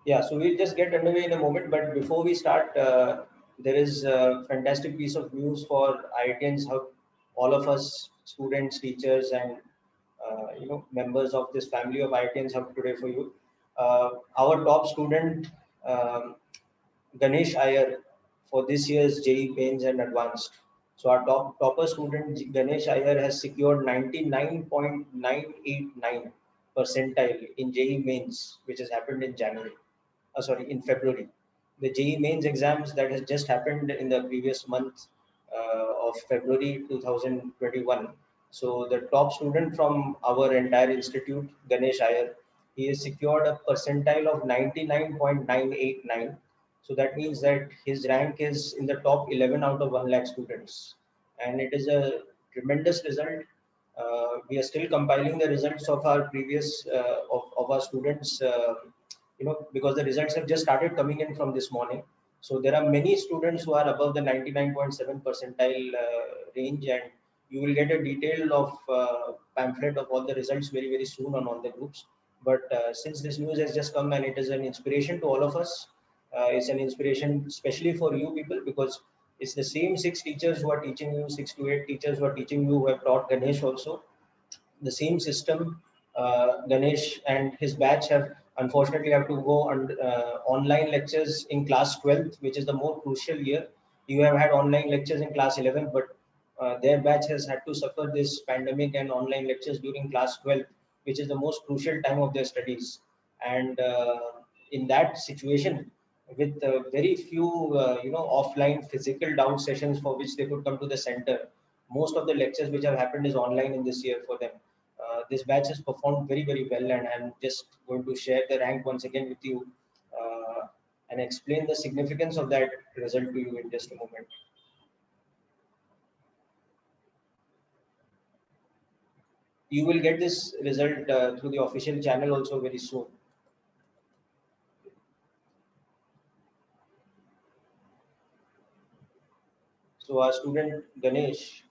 Yeah, so we'll just get underway in a moment. But before we start, there is a fantastic piece of news for IITians Hub. All of us, students, teachers, and members of this family of IITians Hub today for you. Our top student, um, Ganesh Iyer, for this year's JEE Mains and Advanced. So our topper student Ganesh Iyer has secured 99.989 percentile in JEE Mains, which has happened in in February. The JEE Mains exams that has just happened in the previous month of February 2021. So the top student from our entire institute, Ganesh Iyer, he has secured a percentile of 99.989. So that means that his rank is in the top 11 out of 1 lakh students. And it is a tremendous result. We are still compiling the results of our previous, of our students, because the results have just started coming in from this morning. So there are many students who are above the 99.7 percentile range, and you will get a detail of pamphlet of all the results very, very soon on all the groups. But since this news has just come and it is an inspiration to all of us, it's an inspiration especially for you people, because it's the same six teachers who are teaching you, 6 to 8 teachers who are teaching you, who have taught Ganesh also. The same system. Ganesh and his batch have unfortunately have to go on online lectures in class 12th, which is the more crucial year. You have had online lectures in class 11, but their batch has had to suffer this pandemic and online lectures during class 12th, which is the most crucial time of their studies. And in that situation, with very few, offline physical doubt sessions for which they could come to the center, most of the lectures which have happened is online in this year for them. This batch has performed very, very well, and I'm just going to share the rank once again with you and explain the significance of that result to you in just a moment. You will get this result through the official channel also very soon. So our student Ganesh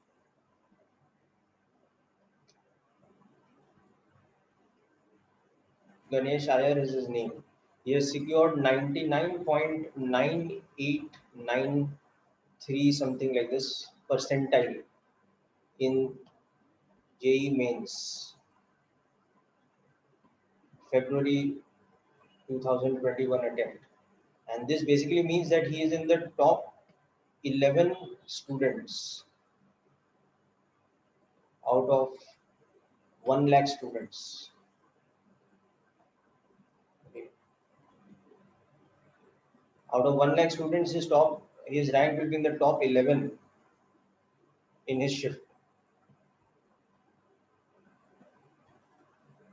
Iyer is his name. He has secured 99.9893 something like this percentile in JEE Mains, February 2021 attempt. And this basically means that he is in the top 11 students out of 1 lakh students. Okay. Out of 1 lakh students, his rank will be in the top 11 in his shift,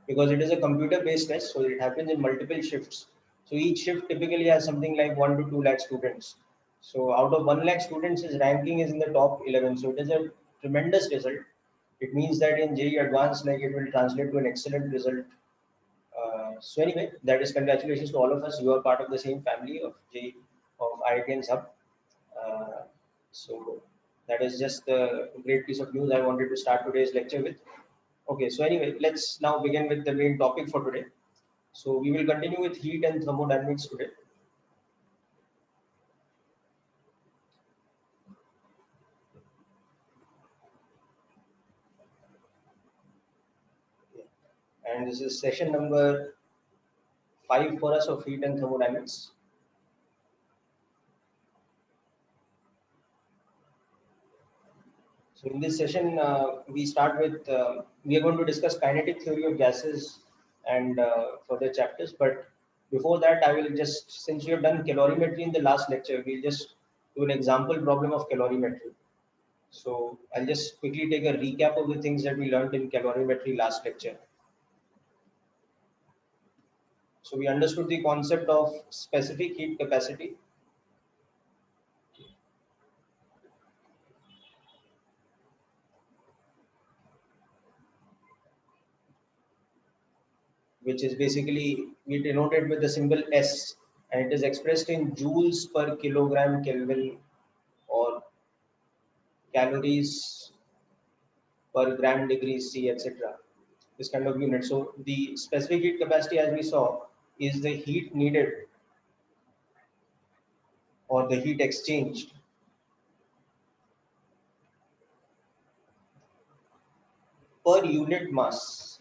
because it is a computer based test, so it happens in multiple shifts. So each shift typically has something like 1 to 2 lakh students. So out of 1 lakh students, his ranking is in the top 11. So it is a tremendous result. It means that in JEE Advanced, like, it will translate to an excellent result. So anyway, that is congratulations to all of us. You are part of the same family of IITians Hub. Uh, so that is just a great piece of news I wanted to start today's lecture with. Okay, so anyway, let's now begin with the main topic for today. So we will continue with heat and thermodynamics today. And this is session number 5 for us of heat and thermodynamics. So in this session, we are going to discuss kinetic theory of gases and further chapters. But before that, I will just, since we have done calorimetry in the last lecture, we'll just do an example problem of calorimetry. So I'll just quickly take a recap of the things that we learned in calorimetry last lecture. So we understood the concept of specific heat capacity, which is basically we denote it with the symbol S, and it is expressed in joules per kilogram Kelvin or calories per gram degree C, etc. This kind of unit. So the specific heat capacity, as we saw, is the heat needed or the heat exchanged per unit mass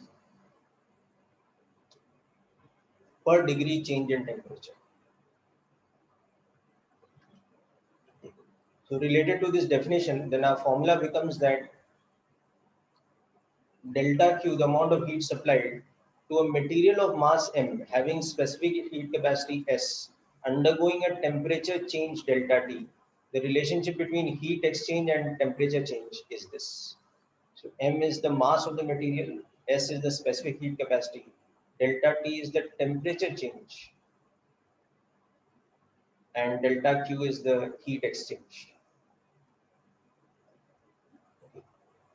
per degree change in temperature. So related to this definition, then our formula becomes that delta Q, the amount of heat supplied to a material of mass m having specific heat capacity S, undergoing a temperature change delta T. The relationship between heat exchange and temperature change is this. So m is the mass of the material, S is the specific heat capacity, delta T is the temperature change, and delta Q is the heat exchange.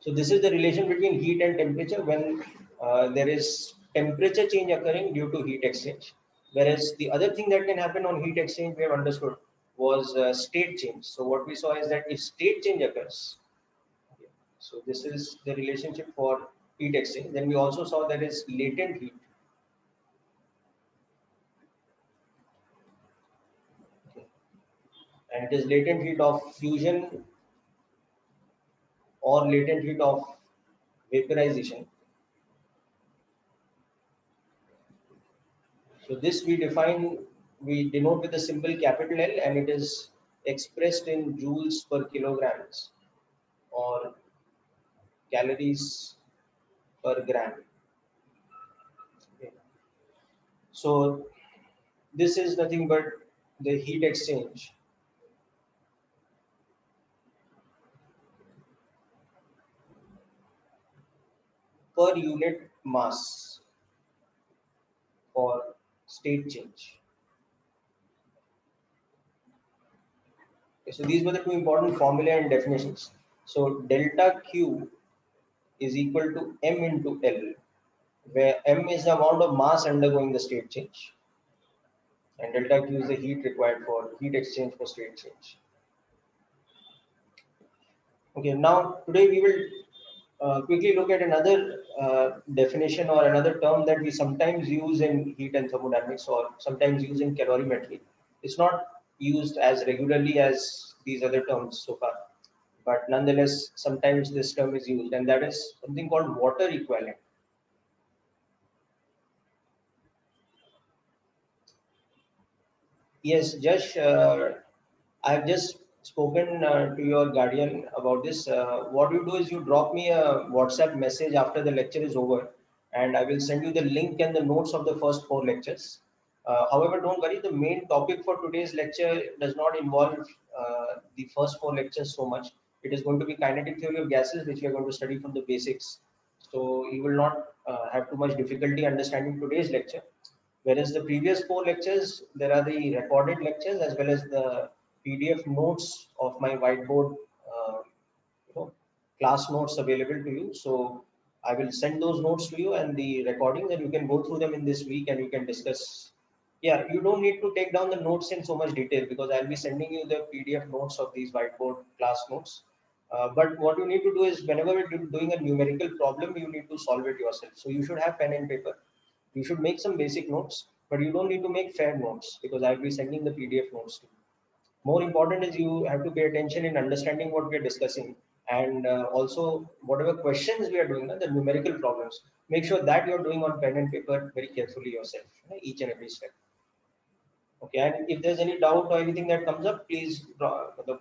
So this is the relation between heat and temperature when there is temperature change occurring due to heat exchange. Whereas the other thing that can happen on heat exchange we have understood was state change. So what we saw is that if state change occurs, so this is the relationship for heat exchange. Then we also saw there is latent heat. Okay. And it is latent heat of fusion or latent heat of vaporization. So this we denote with a symbol capital L, and it is expressed in joules per kilograms or calories per gram. Okay. So this is nothing but the heat exchange per unit mass for state change. Okay, so these were the two important formulae and definitions. So delta Q is equal to M into L, where M is the amount of mass undergoing the state change, and delta Q is the heat required for heat exchange for state change. Okay, now today we will quickly look at another definition or another term that we sometimes use in heat and thermodynamics or sometimes use in calorimetry. It's not used as regularly as these other terms so far, but nonetheless, sometimes this term is used, and that is something called water equivalent. Yes, Josh, I've just spoken to your guardian about this. What you do is you drop me a WhatsApp message after the lecture is over, and I will send you the link and the notes of the first four lectures. However, don't worry, the main topic for today's lecture does not involve the first four lectures so much. It is going to be kinetic theory of gases, which we are going to study from the basics. So you will not have too much difficulty understanding today's lecture. Whereas the previous four lectures, there are the recorded lectures as well as the PDF notes of my whiteboard, you know, class notes available to you. So I will send those notes to you and the recordings, and you can go through them in this week and you can discuss. Yeah, you don't need to take down the notes in so much detail because I'll be sending you the PDF notes of these whiteboard class notes. But what you need to do is whenever you're doing a numerical problem, you need to solve it yourself. So you should have pen and paper. You should make some basic notes, but you don't need to make fair notes because I'll be sending the PDF notes to you. More important is you have to pay attention in understanding what we are discussing, and also whatever questions we are doing, the numerical problems, make sure that you're doing on pen and paper very carefully yourself, each and every step. Okay, and if there's any doubt or anything that comes up, please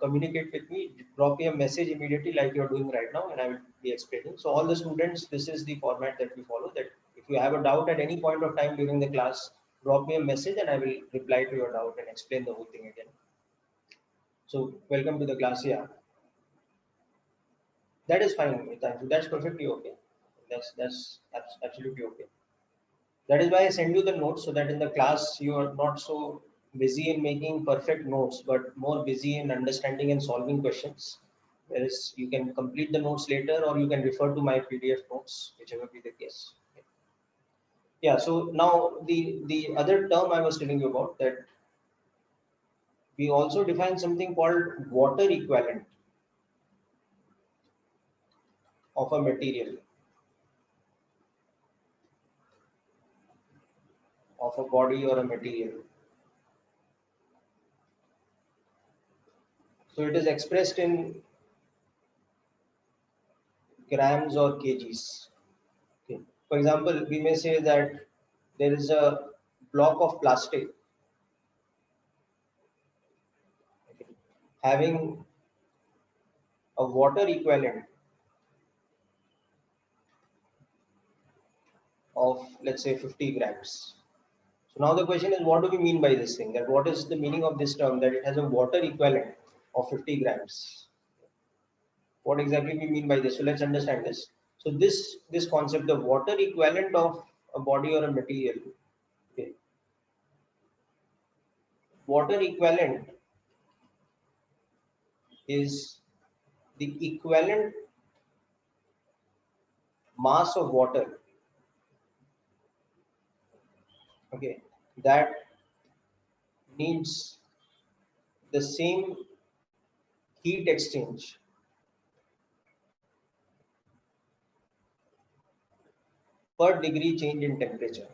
communicate with me. Drop me a message immediately, like you're doing right now, and I will be explaining. So, all the students, this is the format that we follow. That if you have a doubt at any point of time during the class, drop me a message, and I will reply to your doubt and explain the whole thing again. So, welcome to the class. Yeah, that is fine. Thank you. That's perfectly okay. That's absolutely okay. That is why I send you the notes so that in the class you are not so busy in making perfect notes, but more busy in understanding and solving questions. Whereas you can complete the notes later or you can refer to my PDF notes, whichever be the case. Yeah, so now the other term I was telling you about, that we also define something called water equivalent of a material, of a body or a material. So it is expressed in grams or kgs. Okay. For example, we may say that there is a block of plastic, okay, having a water equivalent of, let's say, 50 grams. So now the question is, what do we mean by this thing? That what is the meaning of this term, that it has a water equivalent of 50 grams? What exactly we mean by this? So let's understand this. So this concept of water equivalent of a body or a material. Okay. Water equivalent is the equivalent mass of water, okay, that needs the same heat exchange per degree change in temperature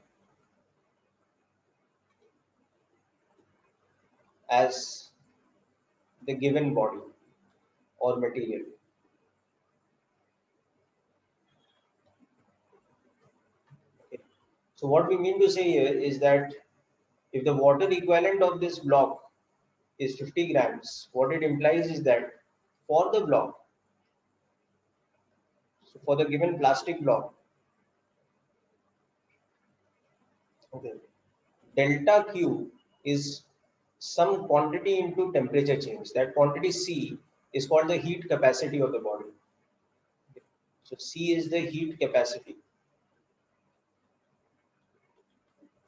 as the given body or material. Okay. So what we mean to say here is that if the water equivalent of this block is 50 grams, what it implies is that for the block, so for the given plastic block, okay, delta Q is some quantity into temperature change. That quantity C is called the heat capacity of the body. So C is the heat capacity.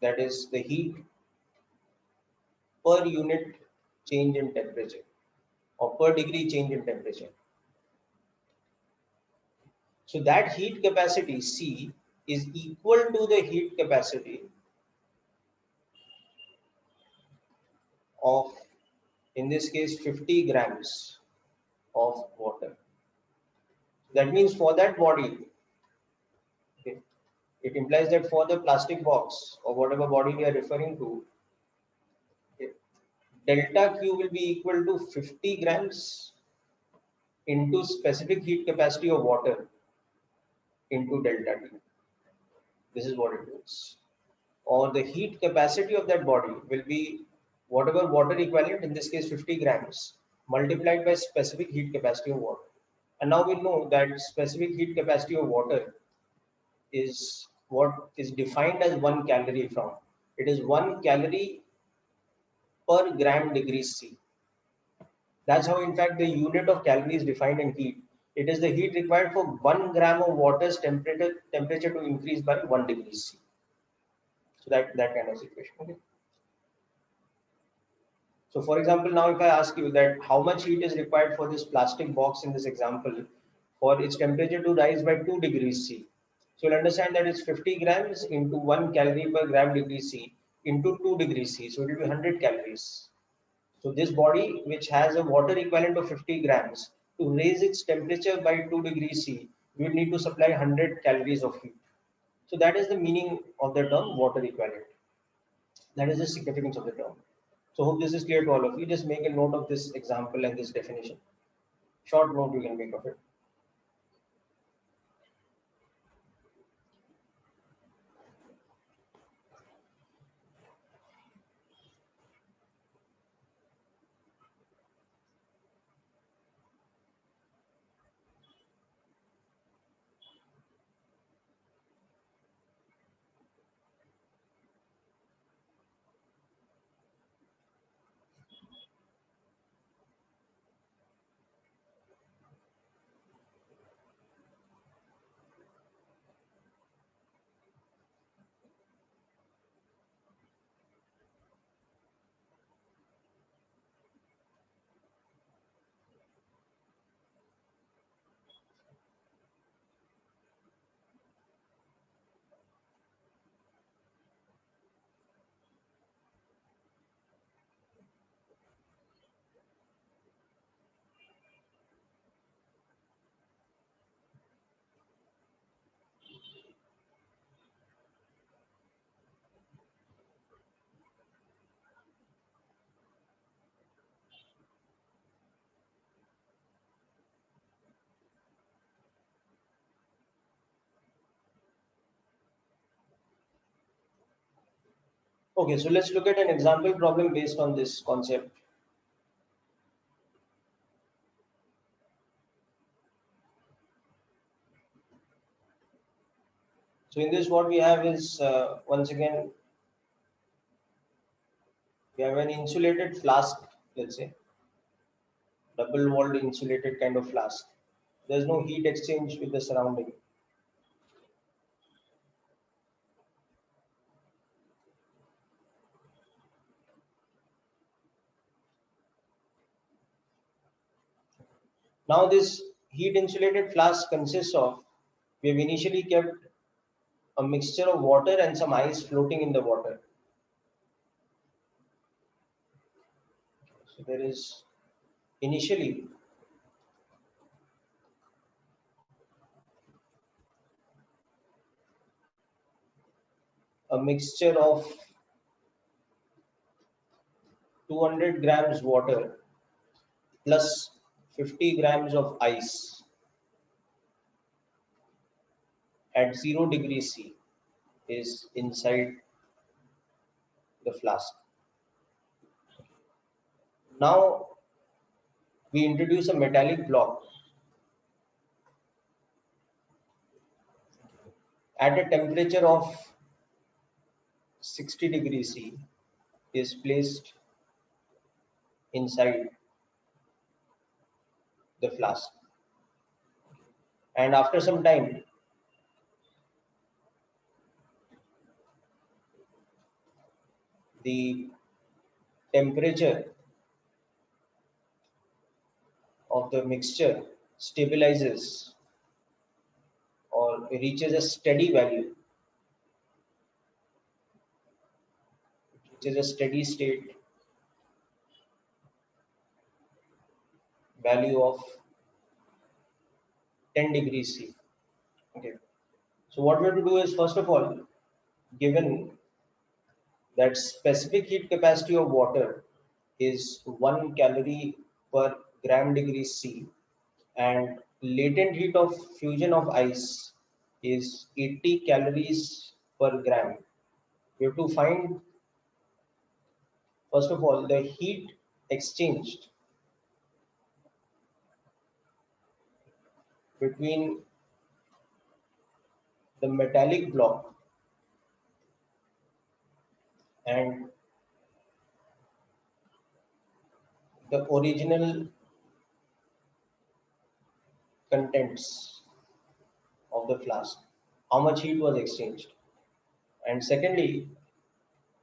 That is the heat per unit change in temperature or per degree change in temperature. So that heat capacity C is equal to the heat capacity of, in this case, 50 grams of water. That means for that body, okay, it implies that for the plastic box or whatever body we are referring to, okay, delta Q will be equal to 50 grams into specific heat capacity of water into delta T. This is what it means. Or the heat capacity of that body will be whatever water equivalent, in this case 50 grams, multiplied by specific heat capacity of water. And now we know that specific heat capacity of water is what is defined as 1 calorie from. It is 1 calorie per gram degrees C. That's how, in fact, the unit of calorie is defined in heat. It is the heat required for 1 gram of water's temperature to increase by 1 degree C. So that kind of situation. Okay. So for example, now if I ask you that how much heat is required for this plastic box in this example for its temperature to rise by 2 degrees C. So you'll understand that it's 50 grams into 1 calorie per gram degree C into 2 degrees C. So it will be 100 calories. So this body, which has a water equivalent of 50 grams, to raise its temperature by 2 degrees C, we will need to supply 100 calories of heat. So that is the meaning of the term water equivalent. That is the significance of the term. So hope this is clear to all of you. Just make a note of this example and this definition. Short note you can make of it. Okay, so let's look at an example problem based on this concept. So in this, what we have is, once again, we have an insulated flask, let's say, double walled insulated kind of flask. There's no heat exchange with the surrounding. Now this heat insulated flask consists of, we have initially kept a mixture of water and some ice floating in the water. So there is initially a mixture of 200 grams water plus 50 grams of ice at 0 degrees C is inside the flask. Now we introduce a metallic block at a temperature of 60 degrees C is placed inside the flask. And after some time, the temperature of the mixture stabilizes or reaches a steady value, which is a steady state value of 10 degrees C. Okay. So what we have to do is, first of all, given that specific heat capacity of water is 1 calorie per gram degree C, and latent heat of fusion of ice is 80 calories per gram. We have to find, first of all, the heat exchanged between the metallic block and the original contents of the flask. How much heat was exchanged? And secondly,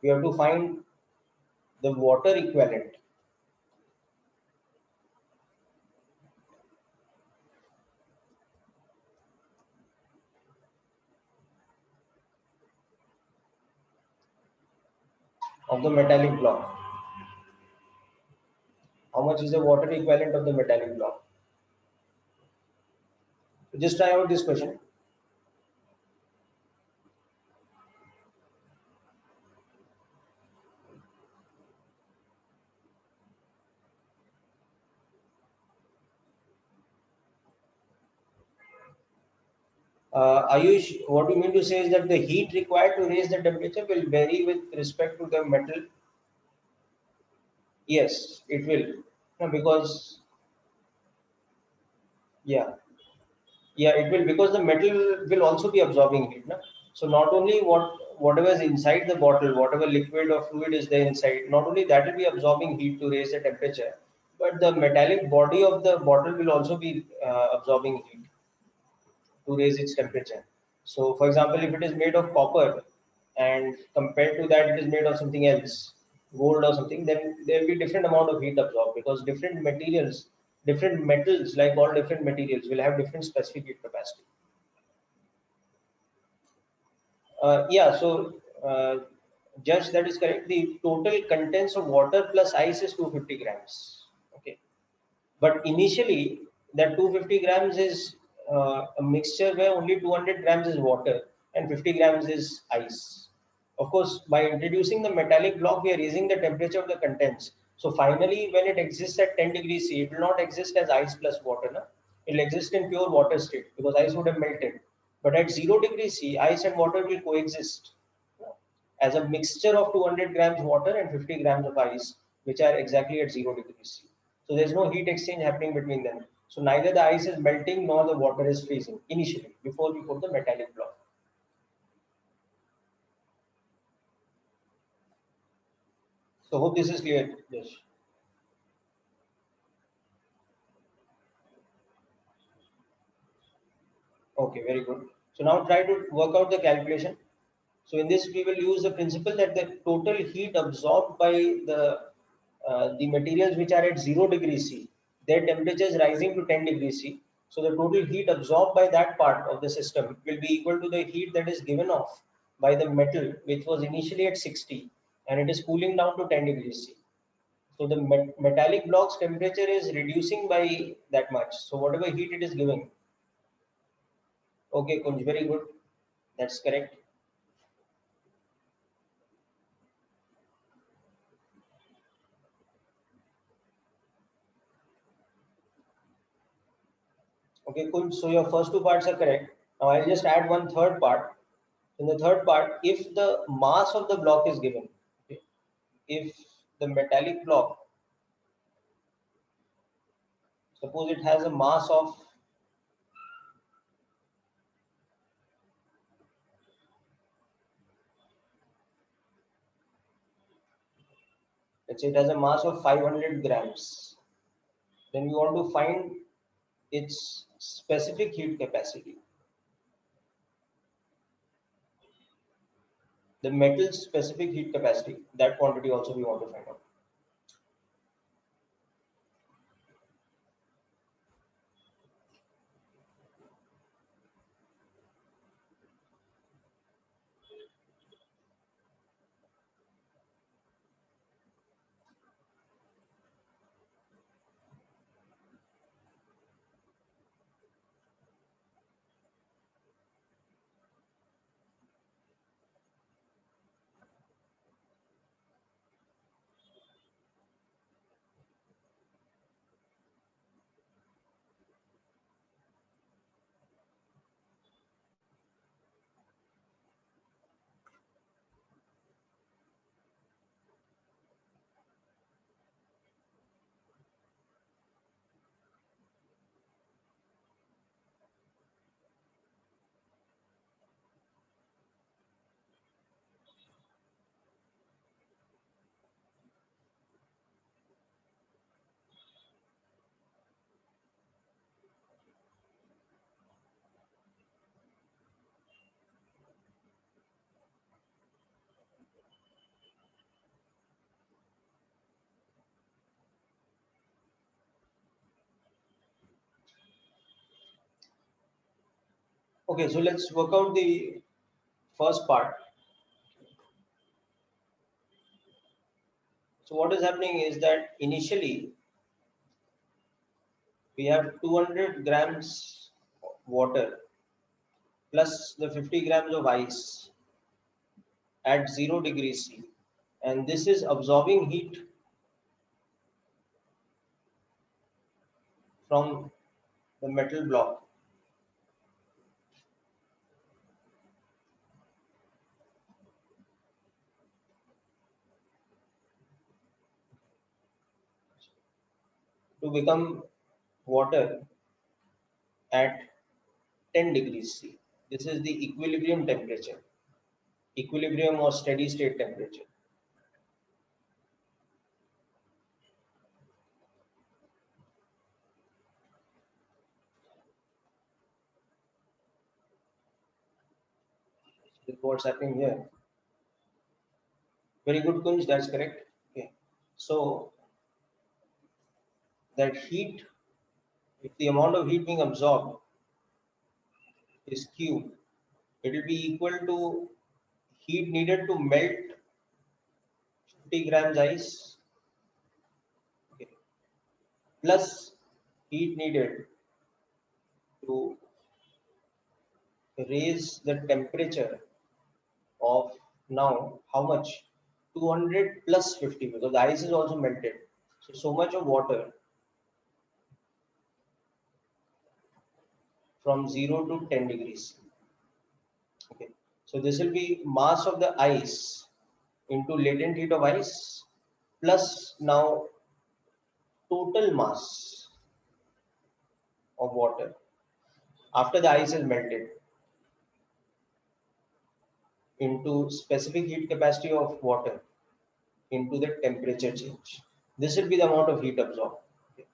we have to find the water equivalent of the metallic block. How much is the water equivalent of the metallic block? So just try out this question. Ayush, what you mean to say is that the heat required to raise the temperature will vary with respect to the metal? Yes, it will. No, because, yeah, yeah, it will, because the metal will also be absorbing heat. No? So not only whatever is inside the bottle, whatever liquid or fluid is there inside, not only that will be absorbing heat to raise the temperature, but the metallic body of the bottle will also be absorbing heat to raise its temperature. So, for example, if it is made of copper and compared to that it is made of something else, gold or something, then there will be different amount of heat absorbed, because different materials, different metals, like all different materials, will have different specific heat capacity. Yeah, so Judge, that is correct. The total contents of water plus ice is 250 grams. Okay. But initially, that 250 grams is a mixture where only 200 grams is water and 50 grams is ice. Of course, by introducing the metallic block, we are raising the temperature of the contents. So finally, when it exists at 10 degrees C, it will not exist as ice plus water. No? It will exist in pure water state, because ice would have melted. But at 0 degrees C, ice and water will coexist. No? as a mixture of 200 grams water and 50 grams of ice, which are exactly at 0 degrees C. So there's no heat exchange happening between them. So neither the ice is melting nor the water is freezing initially before we put the metallic block. So hope this is clear. Yes. Okay, very good. So now try to work out the calculation. So in this, we will use the principle that the total heat absorbed by the materials which are at 0 degrees C, their temperature is rising to 10 degrees C. So the total heat absorbed by that part of the system will be equal to the heat that is given off by the metal, which was initially at 60, and it is cooling down to 10 degrees C. So the metallic block's temperature is reducing by that much. So whatever heat it is giving. Okay, Kunj, very good. That's correct. Okay, cool. So your first two parts are correct. Now I'll just add one third part. In the third part, if the mass of the block is given, okay, if the metallic block, suppose it has a mass of, let's say it has a mass of 500 grams, then we want to find its specific heat capacity. The metal's specific heat capacity, that quantity also we want to find out. Okay, so let's work out the first part. So what is happening is that initially we have 200 grams water plus the 50 grams of ice at 0 degrees C. And this is absorbing heat from the metal block. To become water at 10 degrees C. This is the equilibrium temperature, equilibrium or steady state temperature. This is what's happening here. Very good, Kunj, that's correct. Okay. So that heat, if the amount of heat being absorbed is Q, it will be equal to heat needed to melt 50 grams ice, okay, plus heat needed to raise the temperature of now how much? 200 plus 50, because the ice is also melted. So much of water from 0 to 10 degrees. Okay. So this will be mass of the ice into latent heat of ice plus now total mass of water after the ice is melted into specific heat capacity of water into the temperature change. This will be the amount of heat absorbed. Okay.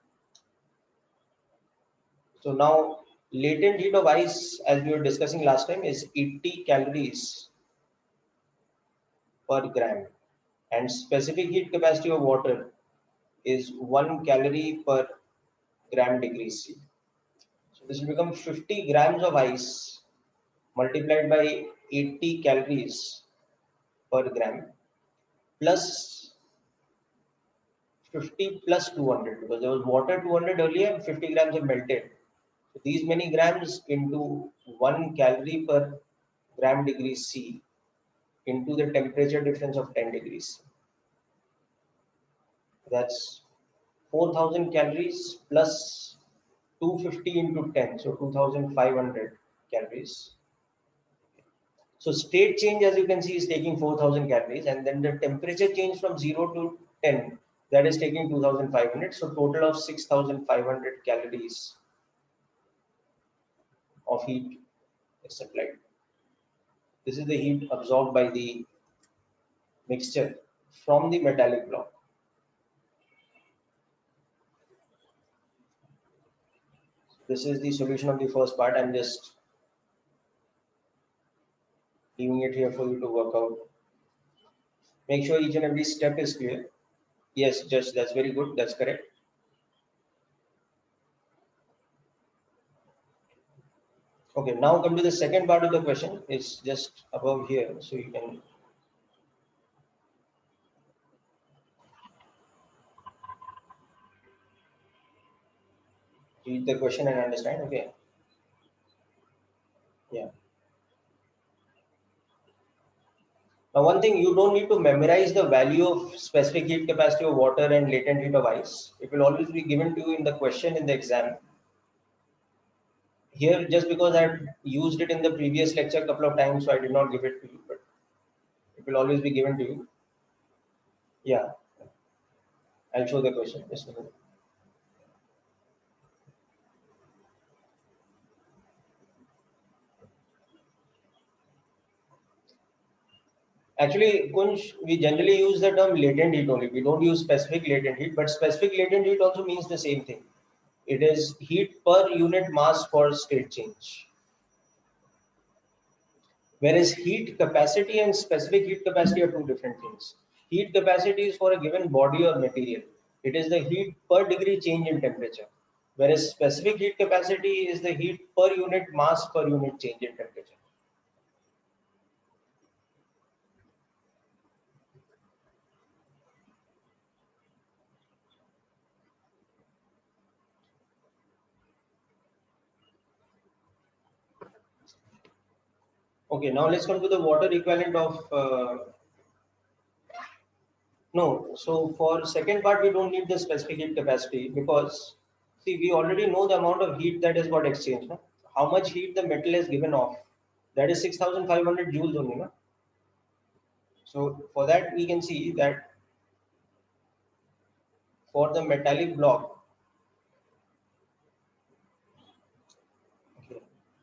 So now latent heat of ice, as we were discussing last time, is 80 calories per gram, and specific heat capacity of water is 1 calorie per gram degree C. So this will become 50 grams of ice multiplied by 80 calories per gram plus 50 plus 200, because there was water 200 earlier, 50 grams have melted. So these many grams into 1 calorie per gram degree C into the temperature difference of 10 degrees. That's 4000 calories plus 250 into 10, so 2500 calories. So state change, as you can see, is taking 4000 calories, and then the temperature change from 0 to 10, that is taking 2500. So total of 6500 calories of heat is supplied. This is the heat absorbed by the mixture from the metallic block. This is the solution of the first part. I'm just leaving it here for you to work out. Make sure each and every step is clear. Yes, just that's very good. That's correct. Okay, now come to the second part of the question. It's just above here, so you can read the question and understand. Okay. Yeah. Now, one thing, you don't need to memorize the value of specific heat capacity of water and latent heat of ice. It will always be given to you in the question in the exam. Here, just because I've used it in the previous lecture a couple of times, so I did not give it to you, but it will always be given to you. Yeah, I'll show the question. Just a minute. Actually, Kunj, we generally use the term latent heat only. We don't use specific latent heat, but specific latent heat also means the same thing. It is heat per unit mass for state change. Whereas heat capacity and specific heat capacity are two different things. Heat capacity is for a given body or material. It is the heat per degree change in temperature. Whereas specific heat capacity is the heat per unit mass per unit change in temperature. Okay, now let's come to the water equivalent of no. So for second part, we don't need the specific heat capacity because see, we already know the amount of heat that has got exchanged. No? How much heat the metal has given off? That is 6500 joules only. No? So for that, we can see that for the metallic block, okay,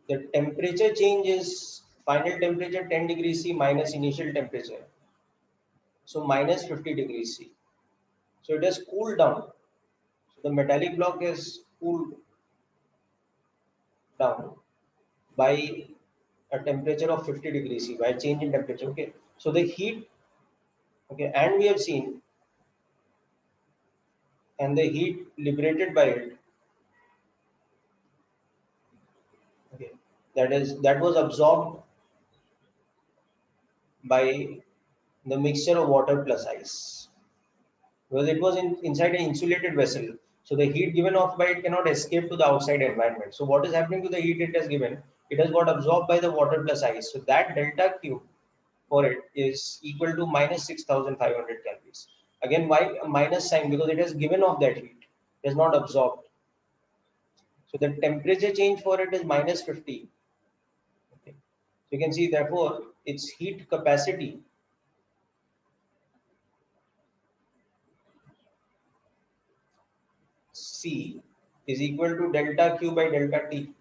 the temperature change is final temperature 10 degrees C minus initial temperature. So minus 50 degrees C. So it has cooled down. So the metallic block is cooled down by a temperature of 50 degrees C by change in temperature. Okay. So the heat, okay, and we have seen, and the heat liberated by it, okay, that was absorbed by the mixture of water plus ice, because it was inside an insulated vessel. So the heat given off by it cannot escape to the outside environment. So what is happening to the heat it has given? It has got absorbed by the water plus ice. So that delta Q for it is equal to minus 6500 calories. Again, why a minus sign? Because it has given off that heat. It is not absorbed. So the temperature change for it is minus 50. Okay. So you can see, therefore, its heat capacity C is equal to delta Q by delta T,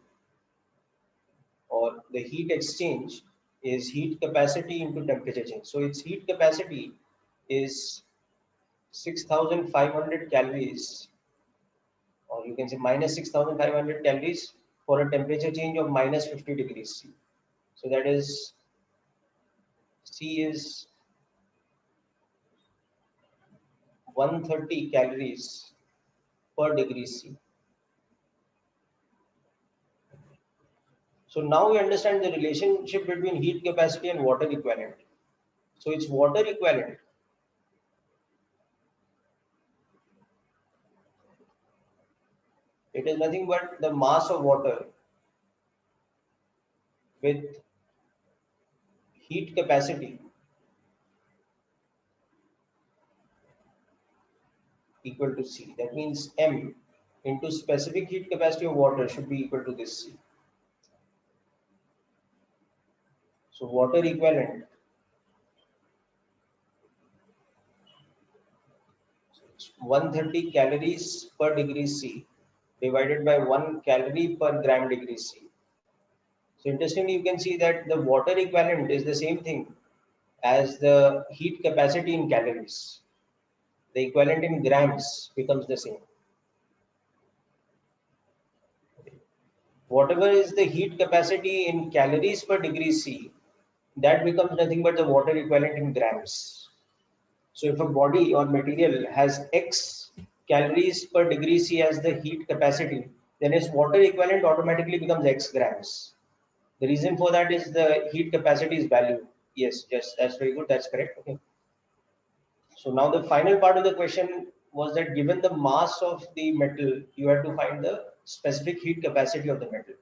or the heat exchange is heat capacity into temperature change. So its heat capacity is 6,500 calories, or you can say minus 6,500 calories for a temperature change of minus 50 degrees C. So that is, C is 130 calories per degree C. So now we understand the relationship between heat capacity and water equivalent. So its water equivalent it is nothing but the mass of water with heat capacity equal to C. That means M into specific heat capacity of water should be equal to this C. So water equivalent 130 calories per degree C divided by 1 calorie per gram degree C. So interestingly, you can see that the water equivalent is the same thing as the heat capacity in calories. The equivalent in grams becomes the same. Whatever is the heat capacity in calories per degree C, that becomes nothing but the water equivalent in grams. So if a body or material has X calories per degree C as the heat capacity, then its water equivalent automatically becomes X grams. The reason for that is the heat capacity is value. Yes, that's very good. That's correct. Okay. So now the final part of the question was that given the mass of the metal, you have to find the specific heat capacity of the metal.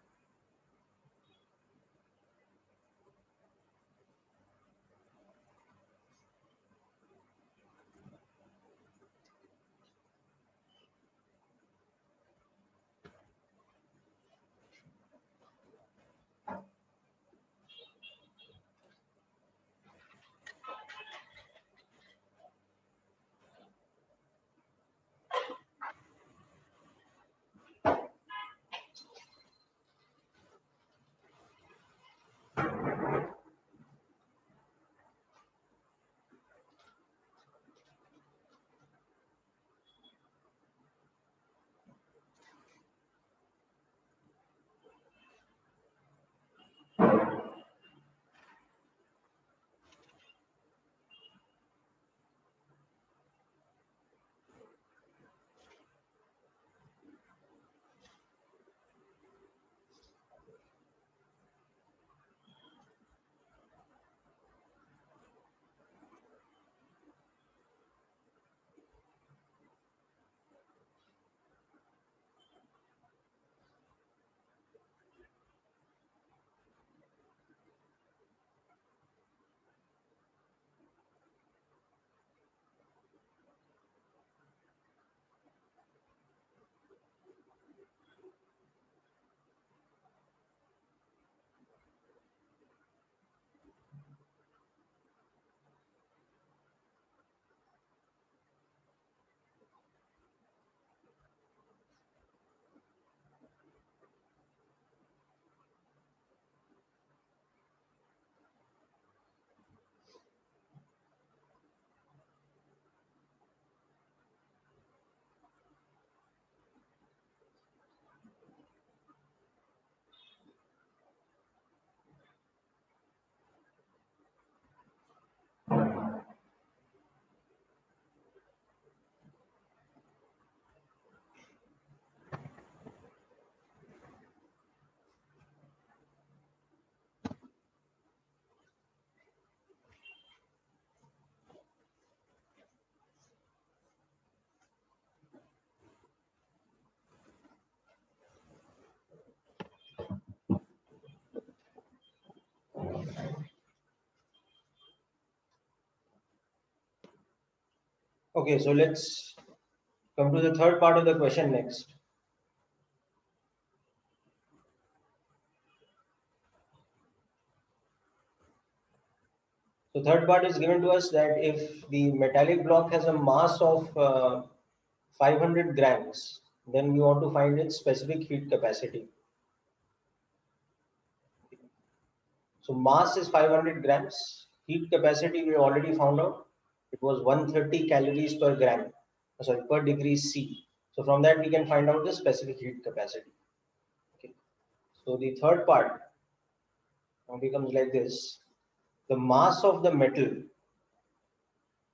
Okay, so let's come to the third part of the question next. So third part is given to us that if the metallic block has a mass of 500 grams, Then we want to find its specific heat capacity. So mass is 500 grams. Heat capacity we already found out. It was 130 calories per gram, sorry, per degree C. So from that we can find out the specific heat capacity. Okay. So the third part now becomes like this. The mass of the metal,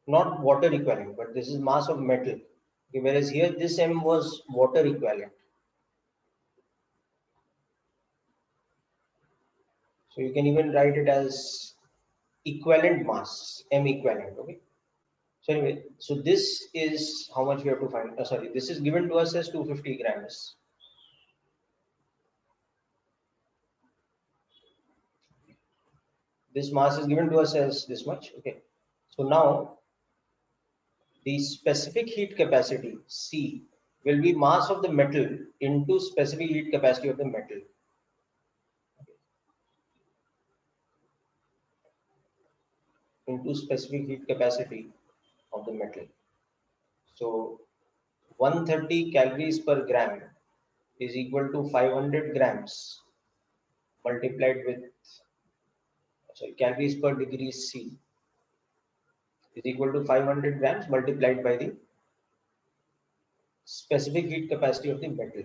not water equivalent, but this is mass of metal. Okay, whereas here this M was water equivalent. So you can even write it as equivalent mass, M equivalent. Okay. So anyway, so this is how much we have to find. Sorry, this is given to us as 250 grams. This mass is given to us as this much. Okay. So now the specific heat capacity C will be mass of the metal into specific heat capacity of the metal. Into specific heat capacity of the metal. So 130 calories per gram is equal to 500 grams multiplied with, sorry, calories per degree C is equal to 500 grams multiplied by the specific heat capacity of the metal.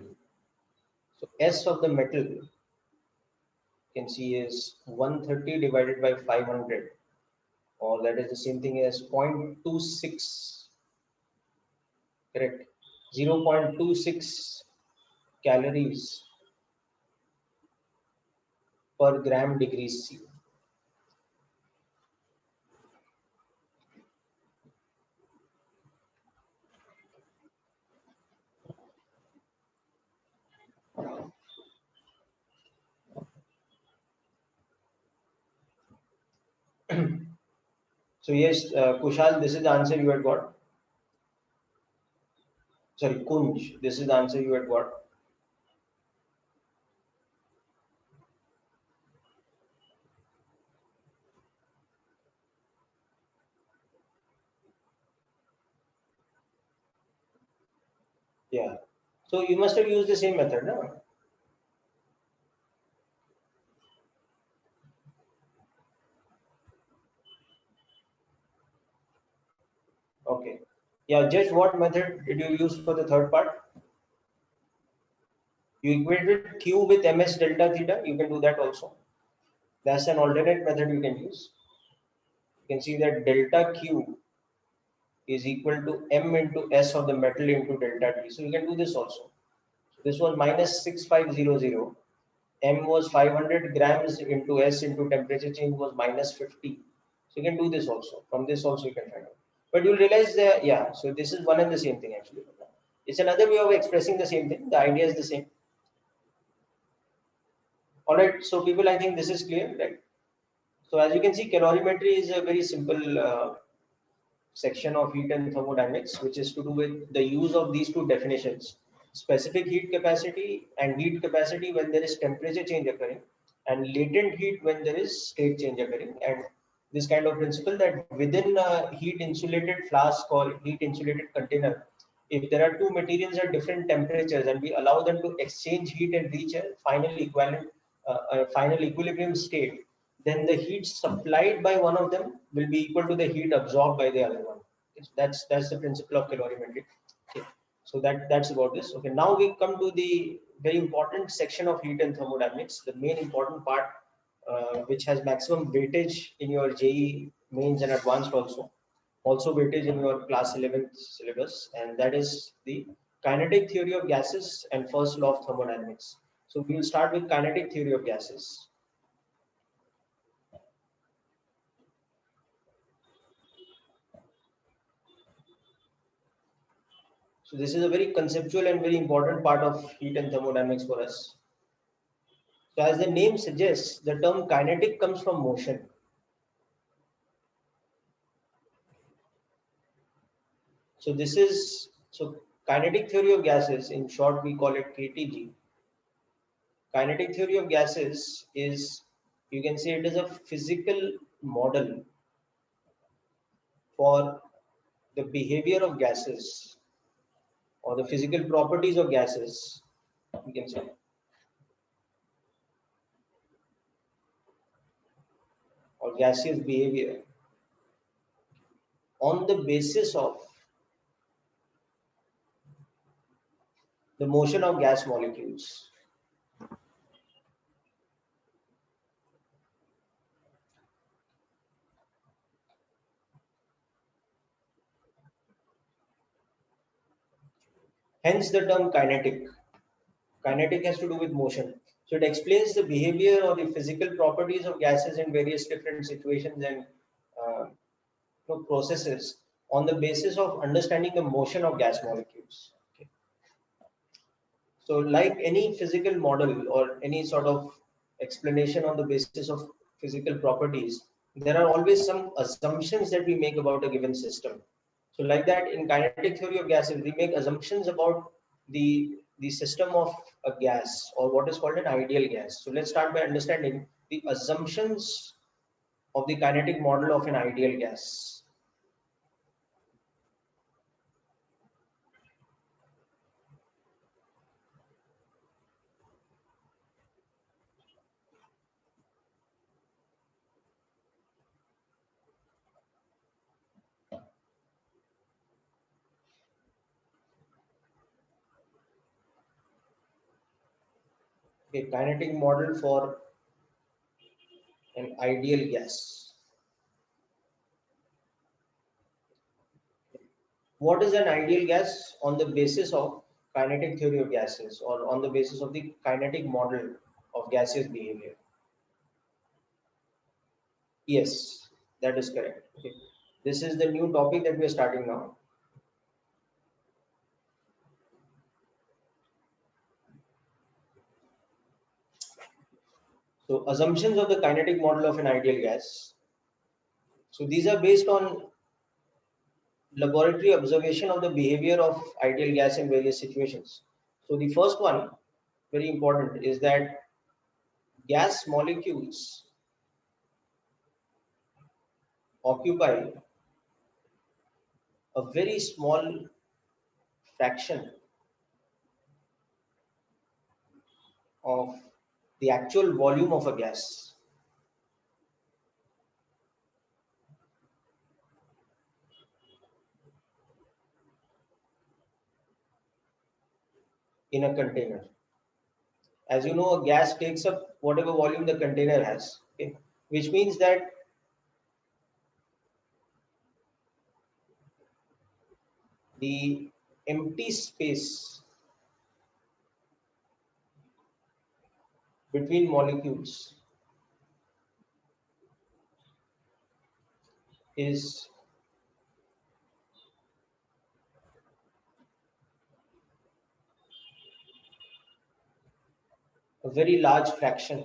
So S of the metal you can see is 130 divided by 500, or that is the same thing as 0.26, correct? 0.26 calories per gram degree C. So yes, Kushal, this is the answer you had got. Sorry, Kunj, this is the answer you had got. Yeah. So you must have used the same method, no? Okay. Yeah, just what method did you use for the third part? You equated Q with ms delta theta. You can do that also. That's an alternate method you can use. You can see that delta Q is equal to m into S of the metal into delta T. So you can do this also. So this was minus 6500. M was 500 grams into S into temperature change was minus 50. So you can do this also. From this also you can find out. But you'll realize that, yeah, so this is one and the same thing actually. It's another way of expressing the same thing. The idea is the same. All right, so people, I think this is clear, right? So as you can see, calorimetry is a very simple section of heat and thermodynamics, which is to do with the use of these two definitions: specific heat capacity and heat capacity when there is temperature change occurring, and latent heat when there is state change occurring. And this kind of principle that within a heat insulated flask or heat insulated container, if there are two materials at different temperatures and we allow them to exchange heat and reach a final equivalent, a final equilibrium state, then the heat supplied by one of them will be equal to the heat absorbed by the other one. That's the principle of calorimetry. Okay. So that's about this. Okay. Now we come to the very important section of heat and thermodynamics, the main important part, which has maximum weightage in your JEE mains and advanced also weightage in your class 11th syllabus, and that is the kinetic theory of gases and first law of thermodynamics. So we will start with kinetic theory of gases. So this is a very conceptual and very important part of heat and thermodynamics for us. So as the name suggests, the term kinetic comes from motion. So this is, so kinetic theory of gases, in short we call it KTG. Kinetic theory of gases is, you can say it is a physical model for the behavior of gases or the physical properties of gases, we can say, or gaseous behavior on the basis of the motion of gas molecules. Hence the term kinetic. Kinetic has to do with motion. So it explains the behavior or the physical properties of gases in various different situations and uh, processes on the basis of understanding the motion of gas molecules. Okay. So, like any physical model or any sort of explanation on the basis of physical properties, there are always some assumptions that we make about a given system. So, like that, in kinetic theory of gases, we make assumptions about the system of a gas or what is called an ideal gas. So, let's start by understanding the assumptions of the kinetic model of an ideal gas. A kinetic model for an ideal gas. What is an ideal gas on the basis of kinetic theory of gases or on the basis of the kinetic model of gaseous behavior? Yes, that is correct. Okay. This is the new topic that we are starting now. So assumptions of the kinetic model of an ideal gas. So these are based on laboratory observation of the behavior of ideal gas in various situations. So the first one, very important, is that gas molecules occupy a very small fraction of the actual volume of a gas. In a container. As you know, a gas takes up whatever volume the container has, okay? Which means that the empty space between molecules is a very large fraction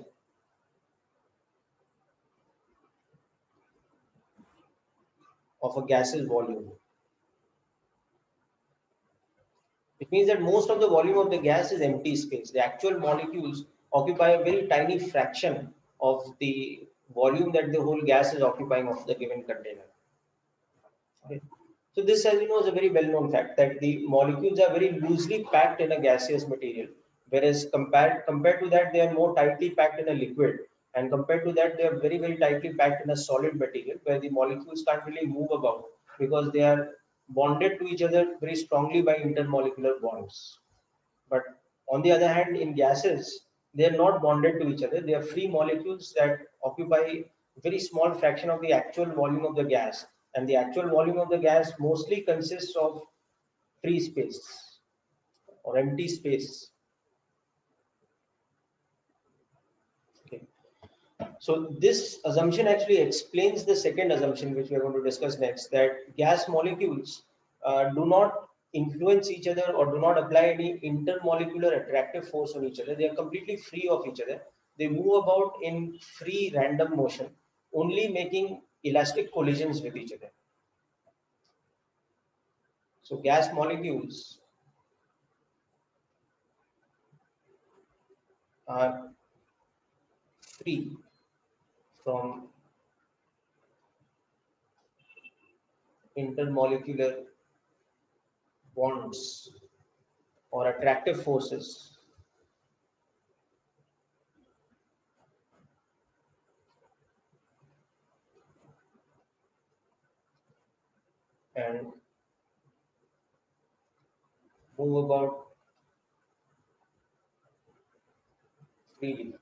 of a gas's volume. It means that most of the volume of the gas is empty space. The actual molecules occupy a very tiny fraction of the volume that the whole gas is occupying of the given container. Okay. So this, as you know, is a very well-known fact that the molecules are very loosely packed in a gaseous material, whereas compared to that, they are more tightly packed in a liquid, and compared to that, they are very tightly packed in a solid material, where the molecules can't really move about because they are bonded to each other very strongly by intermolecular bonds. But on the other hand, in gases, they are not bonded to each other. They are free molecules that occupy very small fraction of the actual volume of the gas. And the actual volume of the gas mostly consists of free space or empty space. Okay. So this assumption actually explains the second assumption, which we are going to discuss next, that gas molecules do not influence each other or do not apply any intermolecular attractive force on each other. They are completely free of each other. They move about in free random motion, only making elastic collisions with each other. So gas molecules are free from intermolecular bonds or attractive forces. And move about freely.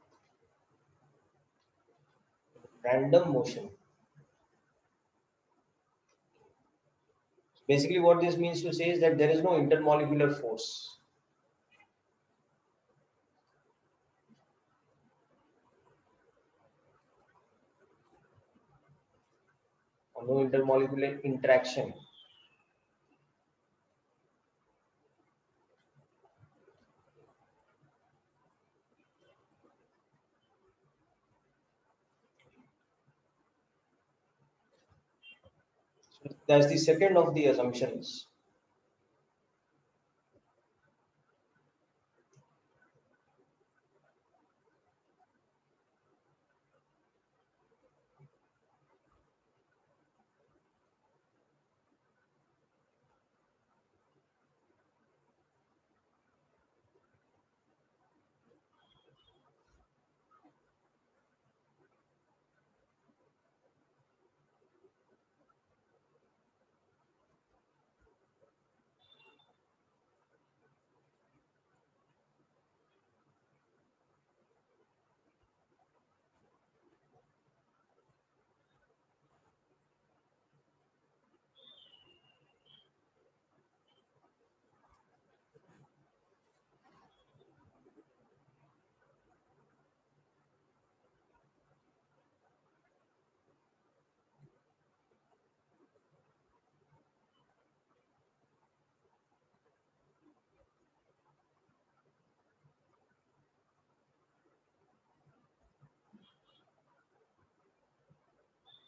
Random motion. Basically, what this means to say is that there is no intermolecular force or no intermolecular interaction. So that's the second of the assumptions.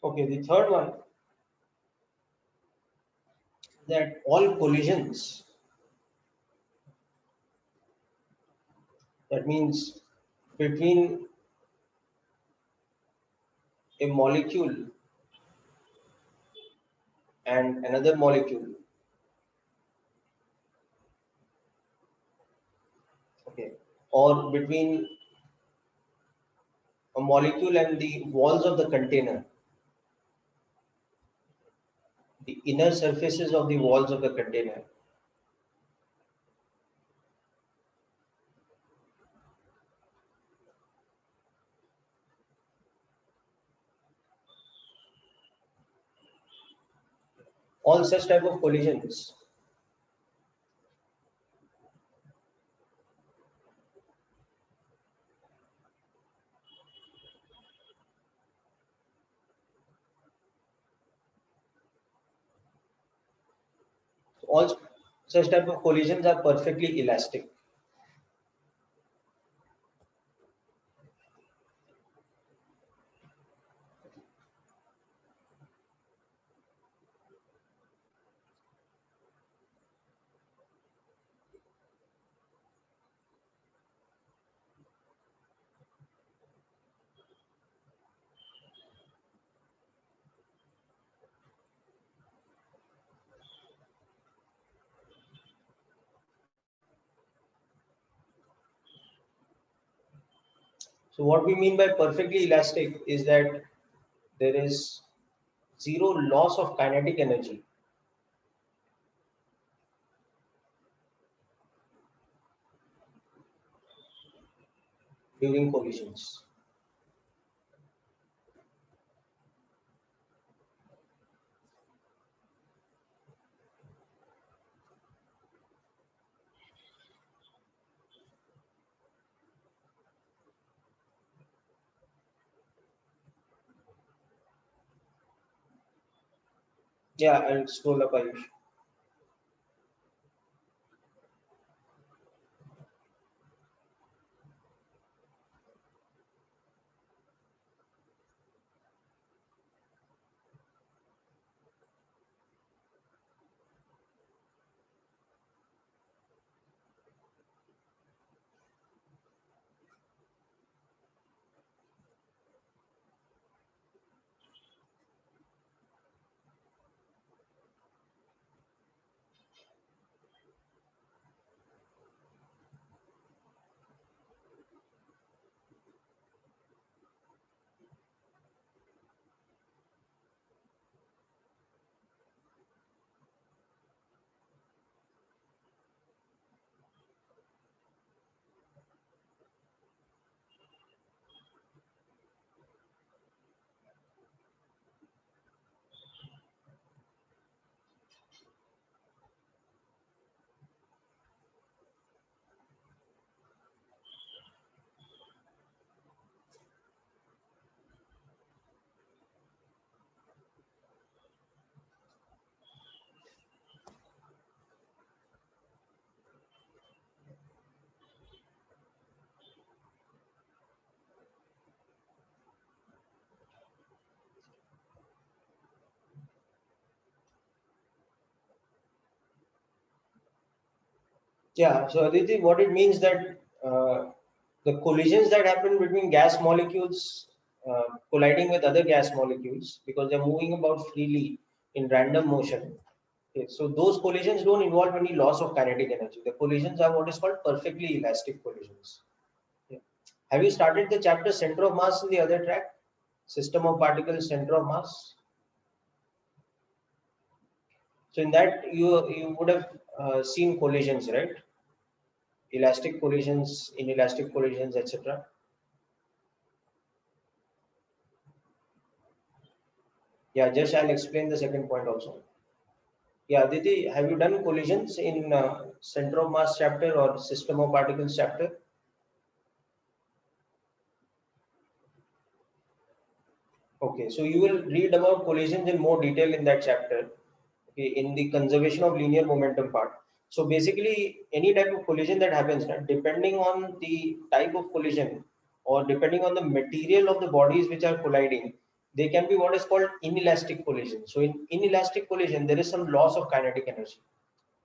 Okay, the third one, that all collisions, that means between a molecule and another molecule, okay, or between a molecule and the walls of the container, the inner surfaces of the walls of the container. All such type of collisions, all such type of collisions are perfectly elastic. So what we mean by perfectly elastic is that there is zero loss of kinetic energy during collisions. Yeah, I'll scroll up, Ayush. Yeah, so Aditi, what it means that the collisions that happen between gas molecules colliding with other gas molecules because they're moving about freely in random motion. Okay, so those collisions don't involve any loss of kinetic energy. The collisions are what is called perfectly elastic collisions. Okay. Have you started the chapter center of mass in the other track? System of particles, center of mass. So in that you would have seen collisions, right? Elastic collisions, inelastic collisions, etc. Yeah, just I'll explain the second point also. Yeah, Aditi, have you done collisions in center of mass chapter or system of particles chapter? Okay, so you will read about collisions in more detail in that chapter, okay, in the conservation of linear momentum part. So basically, any type of collision that happens, right, depending on the type of collision or depending on the material of the bodies which are colliding, they can be what is called inelastic collision. So in inelastic collision, there is some loss of kinetic energy,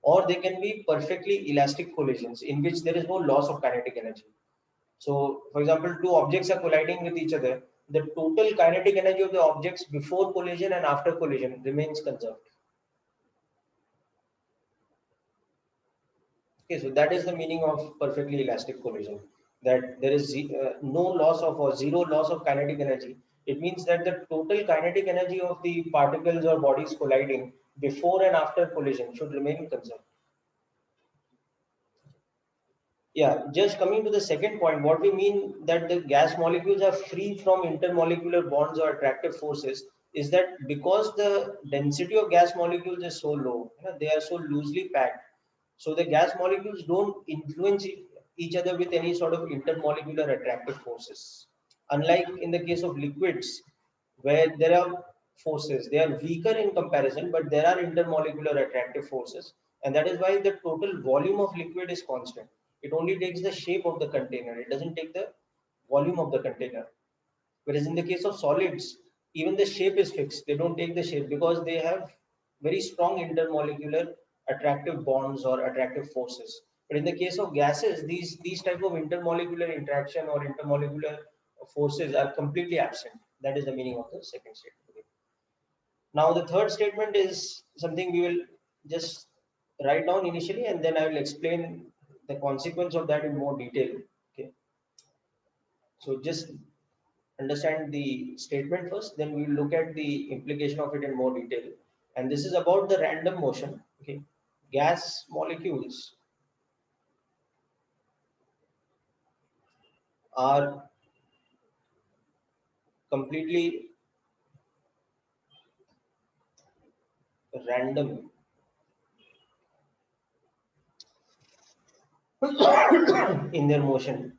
or they can be perfectly elastic collisions in which there is no loss of kinetic energy. So, for example, two objects are colliding with each other. The total kinetic energy of the objects before collision and after collision remains conserved. Okay, so that is the meaning of perfectly elastic collision. That there is no loss of or zero loss of kinetic energy. It means that the total kinetic energy of the particles or bodies colliding before and after collision should remain conserved. Yeah, just coming to the second point, what we mean that the gas molecules are free from intermolecular bonds or attractive forces is that because the density of gas molecules is so low, they are so loosely packed. So the gas molecules don't influence each other with any sort of intermolecular attractive forces. Unlike in the case of liquids, where there are forces, they are weaker in comparison, but there are intermolecular attractive forces, and that is why the total volume of liquid is constant. It only takes the shape of the container, it doesn't take the volume of the container. Whereas in the case of solids, even the shape is fixed, they don't take the shape because they have very strong intermolecular attractive bonds or attractive forces. But in the case of gases, these type of intermolecular interaction or intermolecular forces are completely absent. That is the meaning of the second statement. Now the third statement is something we will just write down initially, and then I will explain the consequence of that in more detail. Okay. So just understand the statement first, then we will look at the implication of it in more detail. And this is about the random motion. Okay. Gas molecules are completely random in their motion.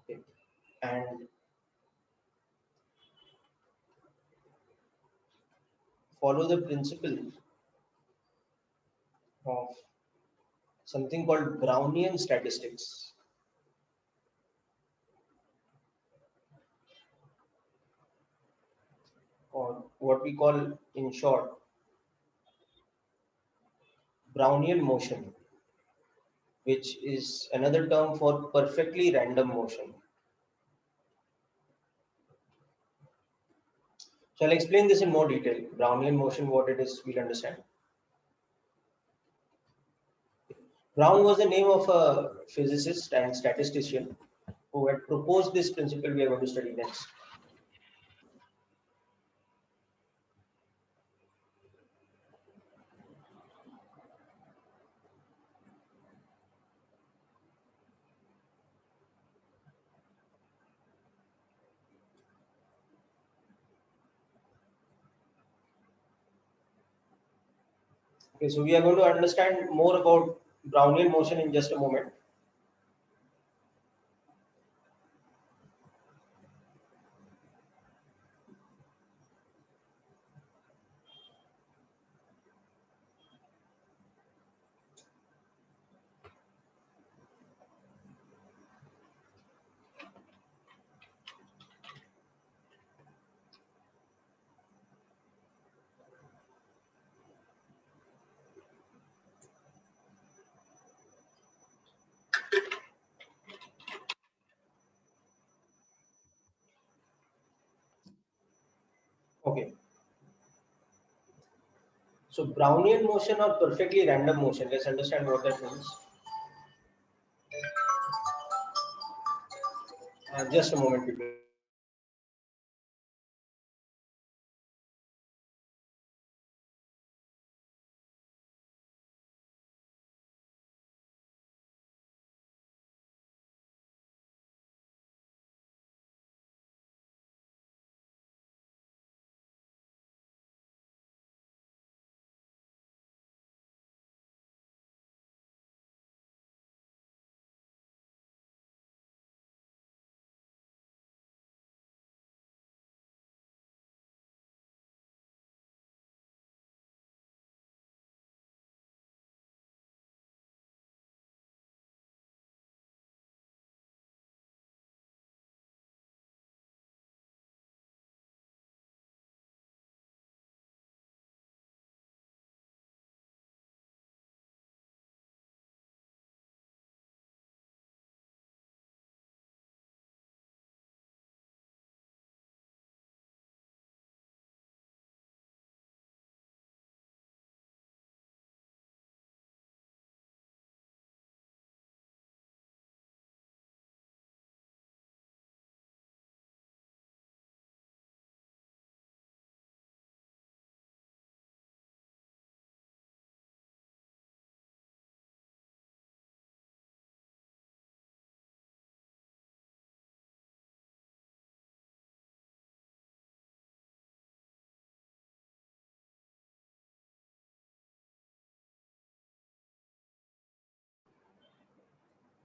Okay. And follow the principle of something called Brownian statistics, or what we call in short Brownian motion, which is another term for perfectly random motion. So I'll explain this in more detail. Brownian motion, what it is, we'll understand. Brown was the name of a physicist and statistician who had proposed this principle we are going to study next. Okay, so we are going to understand more about Brownian motion in just a moment. Okay. So Brownian motion or perfectly random motion. Let's understand what that means. Just a moment, people.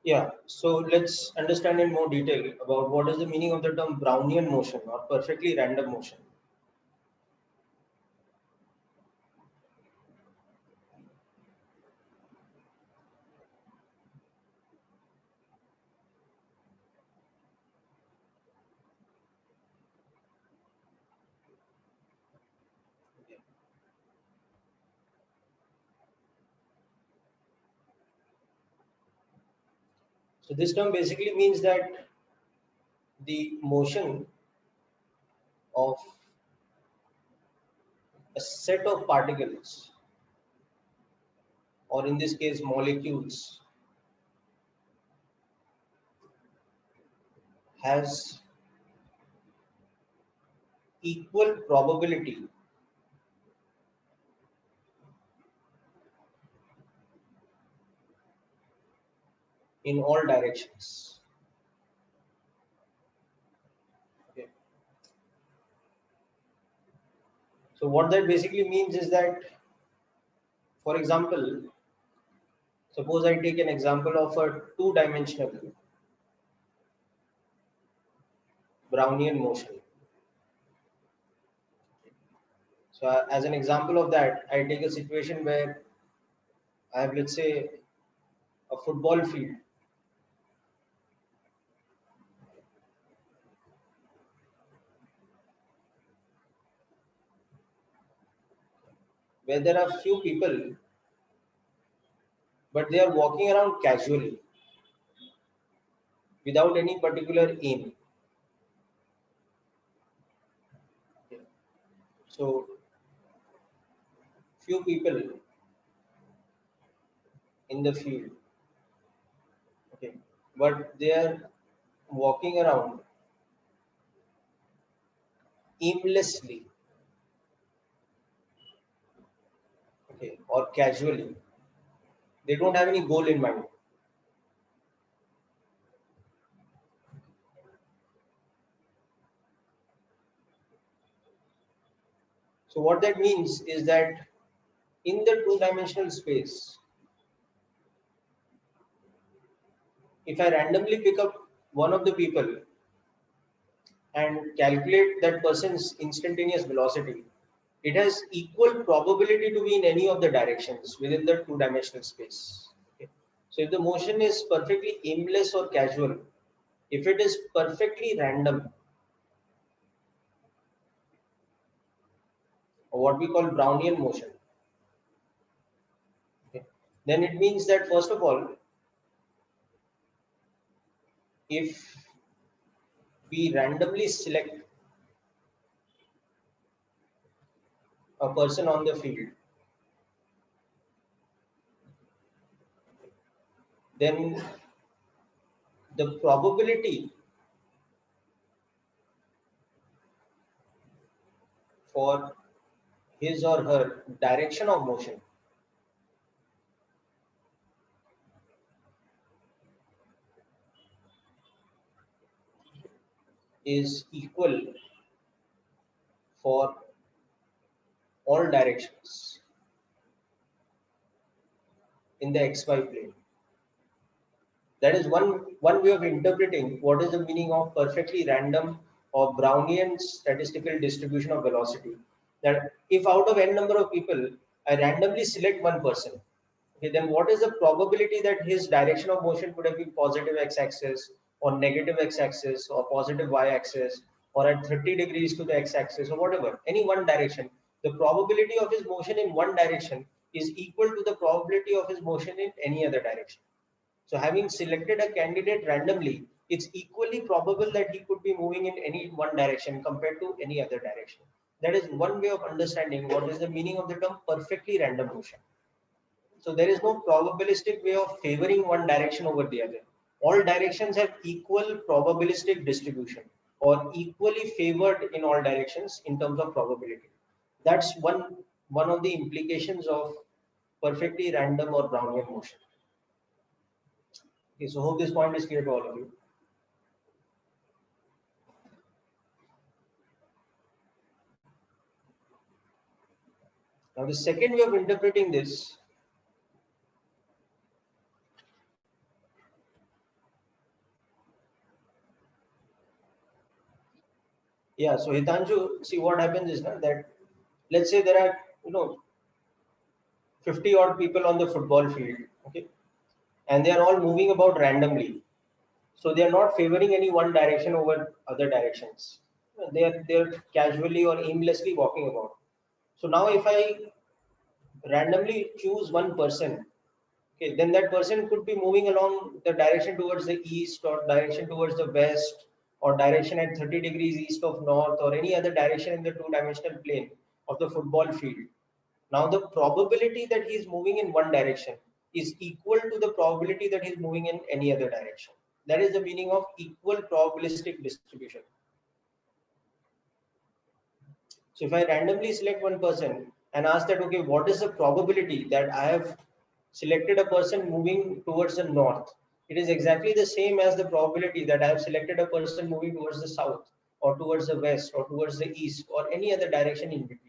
Yeah, so let's understand in more detail about what is the meaning of the term Brownian motion or perfectly random motion. So this term basically means that the motion of a set of particles, or in this case molecules, has equal probability in all directions. Okay. So what that basically means is that, for example, suppose I take an example of a two-dimensional Brownian motion. So as an example of that, I take a situation where I have, let's say, a football field where there are few people, but they are walking around casually without any particular aim. So few people in the field, okay, but they are walking around aimlessly, okay, or casually. They don't have any goal in mind. So what that means is that in the two-dimensional space, if I randomly pick up one of the people and calculate that person's instantaneous velocity, it has equal probability to be in any of the directions within the two-dimensional space. Okay. So if the motion is perfectly aimless or casual, if it is perfectly random, or what we call Brownian motion, okay, then it means that first of all, if we randomly select a person on the field, then the probability for his or her direction of motion is equal for all directions in the xy plane. That is one way of interpreting what is the meaning of perfectly random or Brownian statistical distribution of velocity. That if out of n number of people, I randomly select one person, okay, then what is the probability that his direction of motion could have been positive x-axis or negative x-axis or positive y-axis or at 30 degrees to the x-axis or whatever, any one direction. The probability of his motion in one direction is equal to the probability of his motion in any other direction. So having selected a candidate randomly, it's equally probable that he could be moving in any one direction compared to any other direction. That is one way of understanding what is the meaning of the term perfectly random motion. So there is no probabilistic way of favoring one direction over the other. All directions have equal probabilistic distribution or equally favored in all directions in terms of probability. That's one of the implications of perfectly random or Brownian motion. Okay, so hope this point is clear to all of you. Now, the second way of interpreting this so Hitanshu, see what happens is that let's say there are 50 odd people on the football field, okay, and they are all moving about randomly. So they are not favoring any one direction over other directions. They're casually or aimlessly walking about. So now if I randomly choose one person, okay, then that person could be moving along the direction towards the east or direction towards the west or direction at 30 degrees east of north or any other direction in the two-dimensional plane of the football field. Now the probability that he is moving in one direction is equal to the probability that he is moving in any other direction. That is the meaning of equal probabilistic distribution. So if I randomly select one person and ask that, okay, what is the probability that I have selected a person moving towards the north? It is exactly the same as the probability that I have selected a person moving towards the south or towards the west or towards the east or any other direction in between.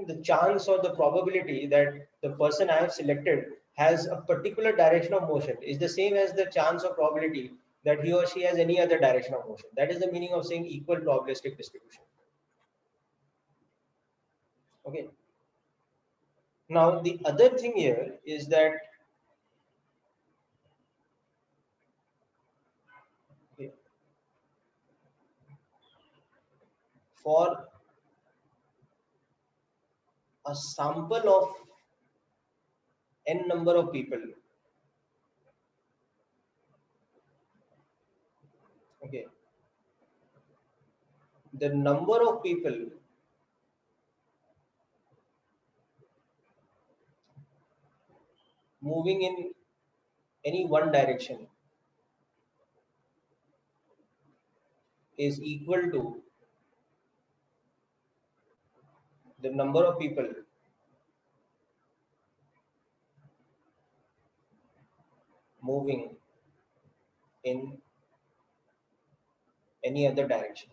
The chance or the probability that the person I have selected has a particular direction of motion is the same as the chance or probability that he or she has any other direction of motion. That is the meaning of saying equal probabilistic distribution. Okay. Now the other thing here is that okay, for a sample of n number of people, okay, the number of people moving in any one direction is equal to the number of people moving in any other direction.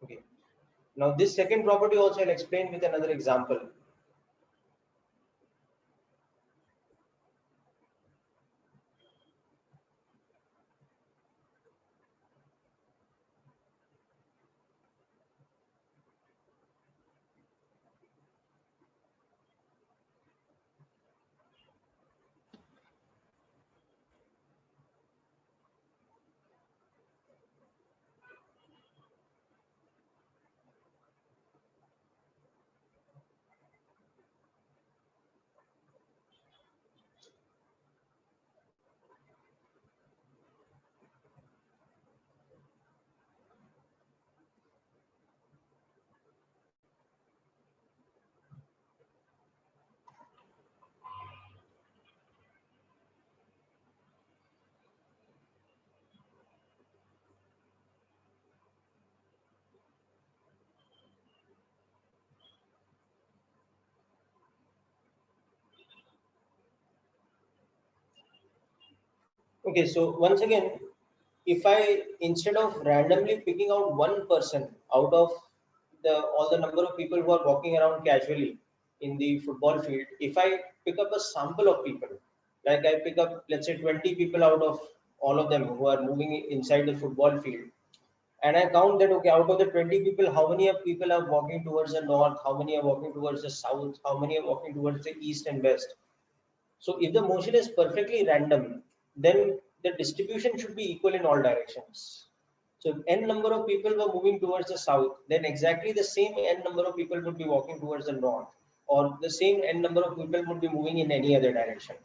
Okay. Now this second property also I'll explain with another example. Okay, so once again, if I, instead of randomly picking out one person out of the all the number of people who are walking around casually in the football field, if I pick up a sample of people, like I pick up, let's say, 20 people out of all of them who are moving inside the football field, and I count that, okay, out of the 20 people, how many of people are walking towards the north, how many are walking towards the south, how many are walking towards the east and west. So if the motion is perfectly random, then the distribution should be equal in all directions. So if n number of people were moving towards the south, then exactly the same n number of people would be walking towards the north, or the same n number of people would be moving in any other direction.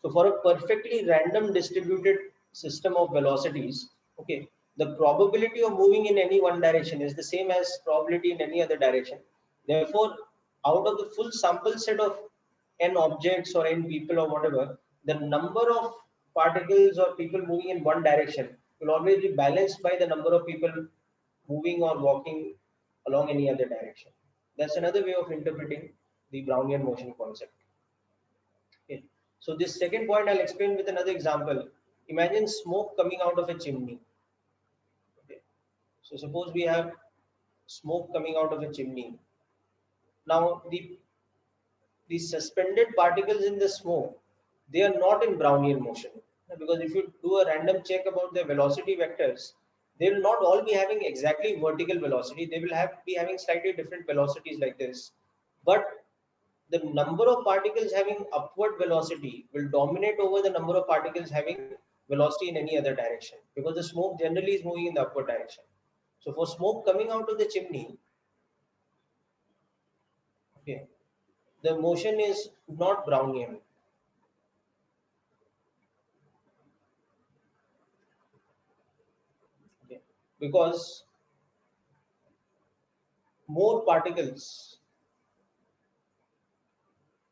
So for a perfectly random distributed system of velocities, okay, the probability of moving in any one direction is the same as probability in any other direction. Therefore, out of the full sample set of n objects or n people or whatever, the number of particles or people moving in one direction will always be balanced by the number of people moving or walking along any other direction. That's another way of interpreting the Brownian motion concept. Okay. So this second point I'll explain with another example. Imagine smoke coming out of a chimney. Okay. So suppose we have smoke coming out of a chimney. Now the suspended particles in the smoke, they are not in Brownian motion, because if you do a random check about the velocity vectors, they will not all be having exactly vertical velocity. They will be having slightly different velocities like this. But the number of particles having upward velocity will dominate over the number of particles having velocity in any other direction, because the smoke generally is moving in the upward direction. So for smoke coming out of the chimney, okay, the motion is not Brownian. Okay, because more particles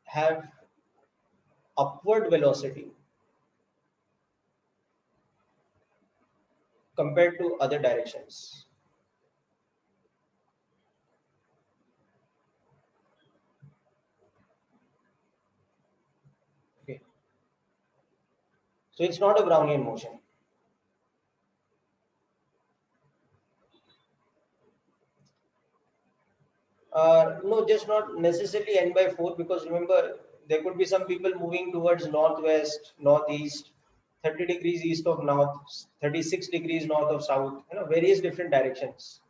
have upward velocity compared to other directions. Okay, so it's not a Brownian motion. No, just not necessarily n by 4, because remember, there could be some people moving towards northwest, northeast, 30 degrees east of north, 36 degrees north of south, various different directions.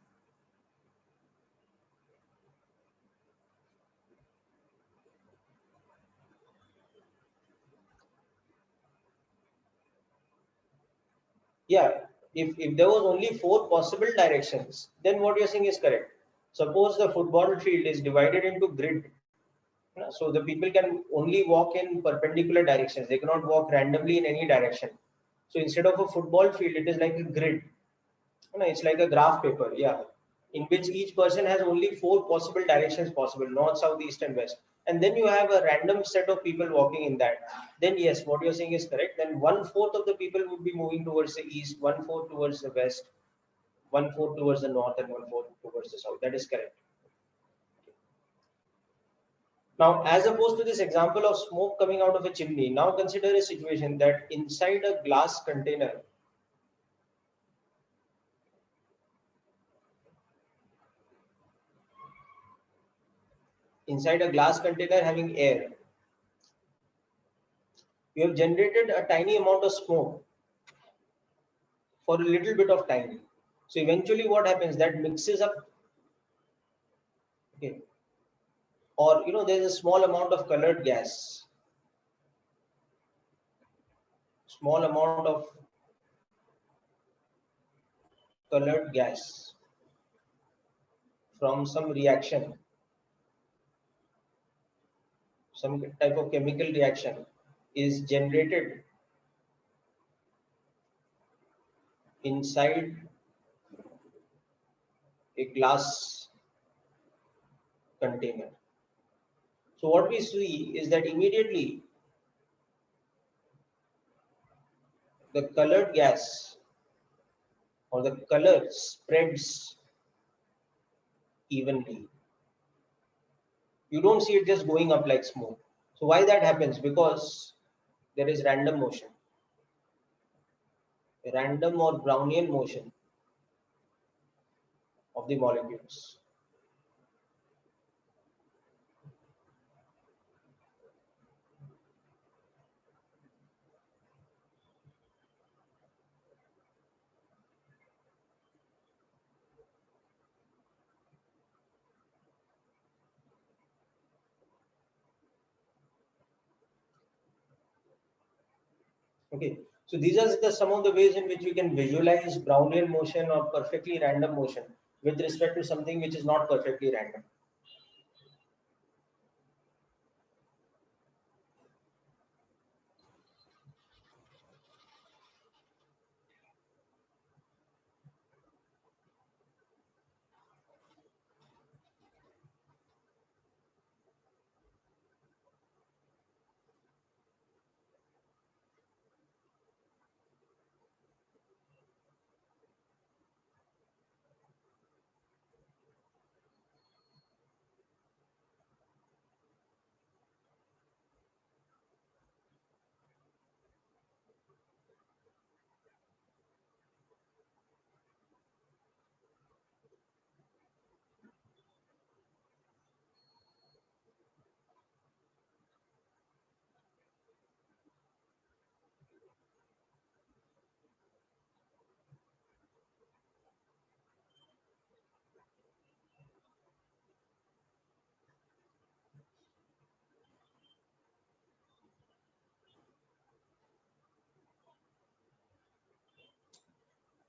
Yeah, if there was only four possible directions, then what you're saying is correct. Suppose the football field is divided into grid. So the people can only walk in perpendicular directions. They cannot walk randomly in any direction. So instead of a football field, it is like a grid. It's like a graph paper, yeah, in which each person has only four possible directions possible: north, south, east, and west. And then you have a random set of people walking in that. Then yes, what you're saying is correct. Then one fourth of the people would be moving towards the east, one fourth towards the west, one fourth towards the north, and one fourth towards the south. That is correct. Now, as opposed to this example of smoke coming out of a chimney, now consider a situation that inside a glass container having air, you have generated a tiny amount of smoke for a little bit of time. So eventually what happens, that mixes up, okay, or there's a small amount of colored gas, small amount of colored gas from some reaction, some type of chemical reaction is generated inside a glass container. So what we see is that immediately the colored gas or the color spreads evenly. You don't see it just going up like smoke. So why that happens? Because there is random motion. random or Brownian motion of the molecules. Okay, so these are some of the ways in which we can visualize Brownian motion or perfectly random motion with respect to something which is not perfectly random.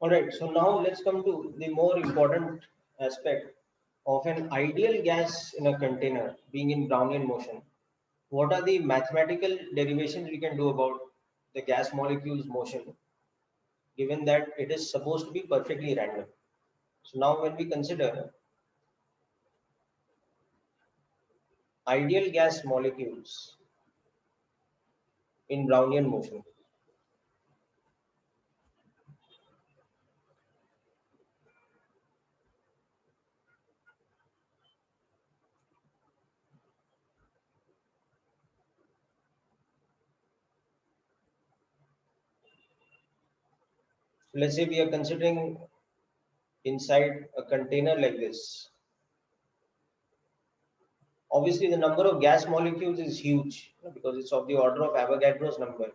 All right, so now let's come to the more important aspect of an ideal gas in a container being in Brownian motion. What are the mathematical derivations we can do about the gas molecule's motion, given that it is supposed to be perfectly random? So now when we consider ideal gas molecules in Brownian motion, let's say we are considering inside a container like this. Obviously, the number of gas molecules is huge, because it's of the order of Avogadro's number.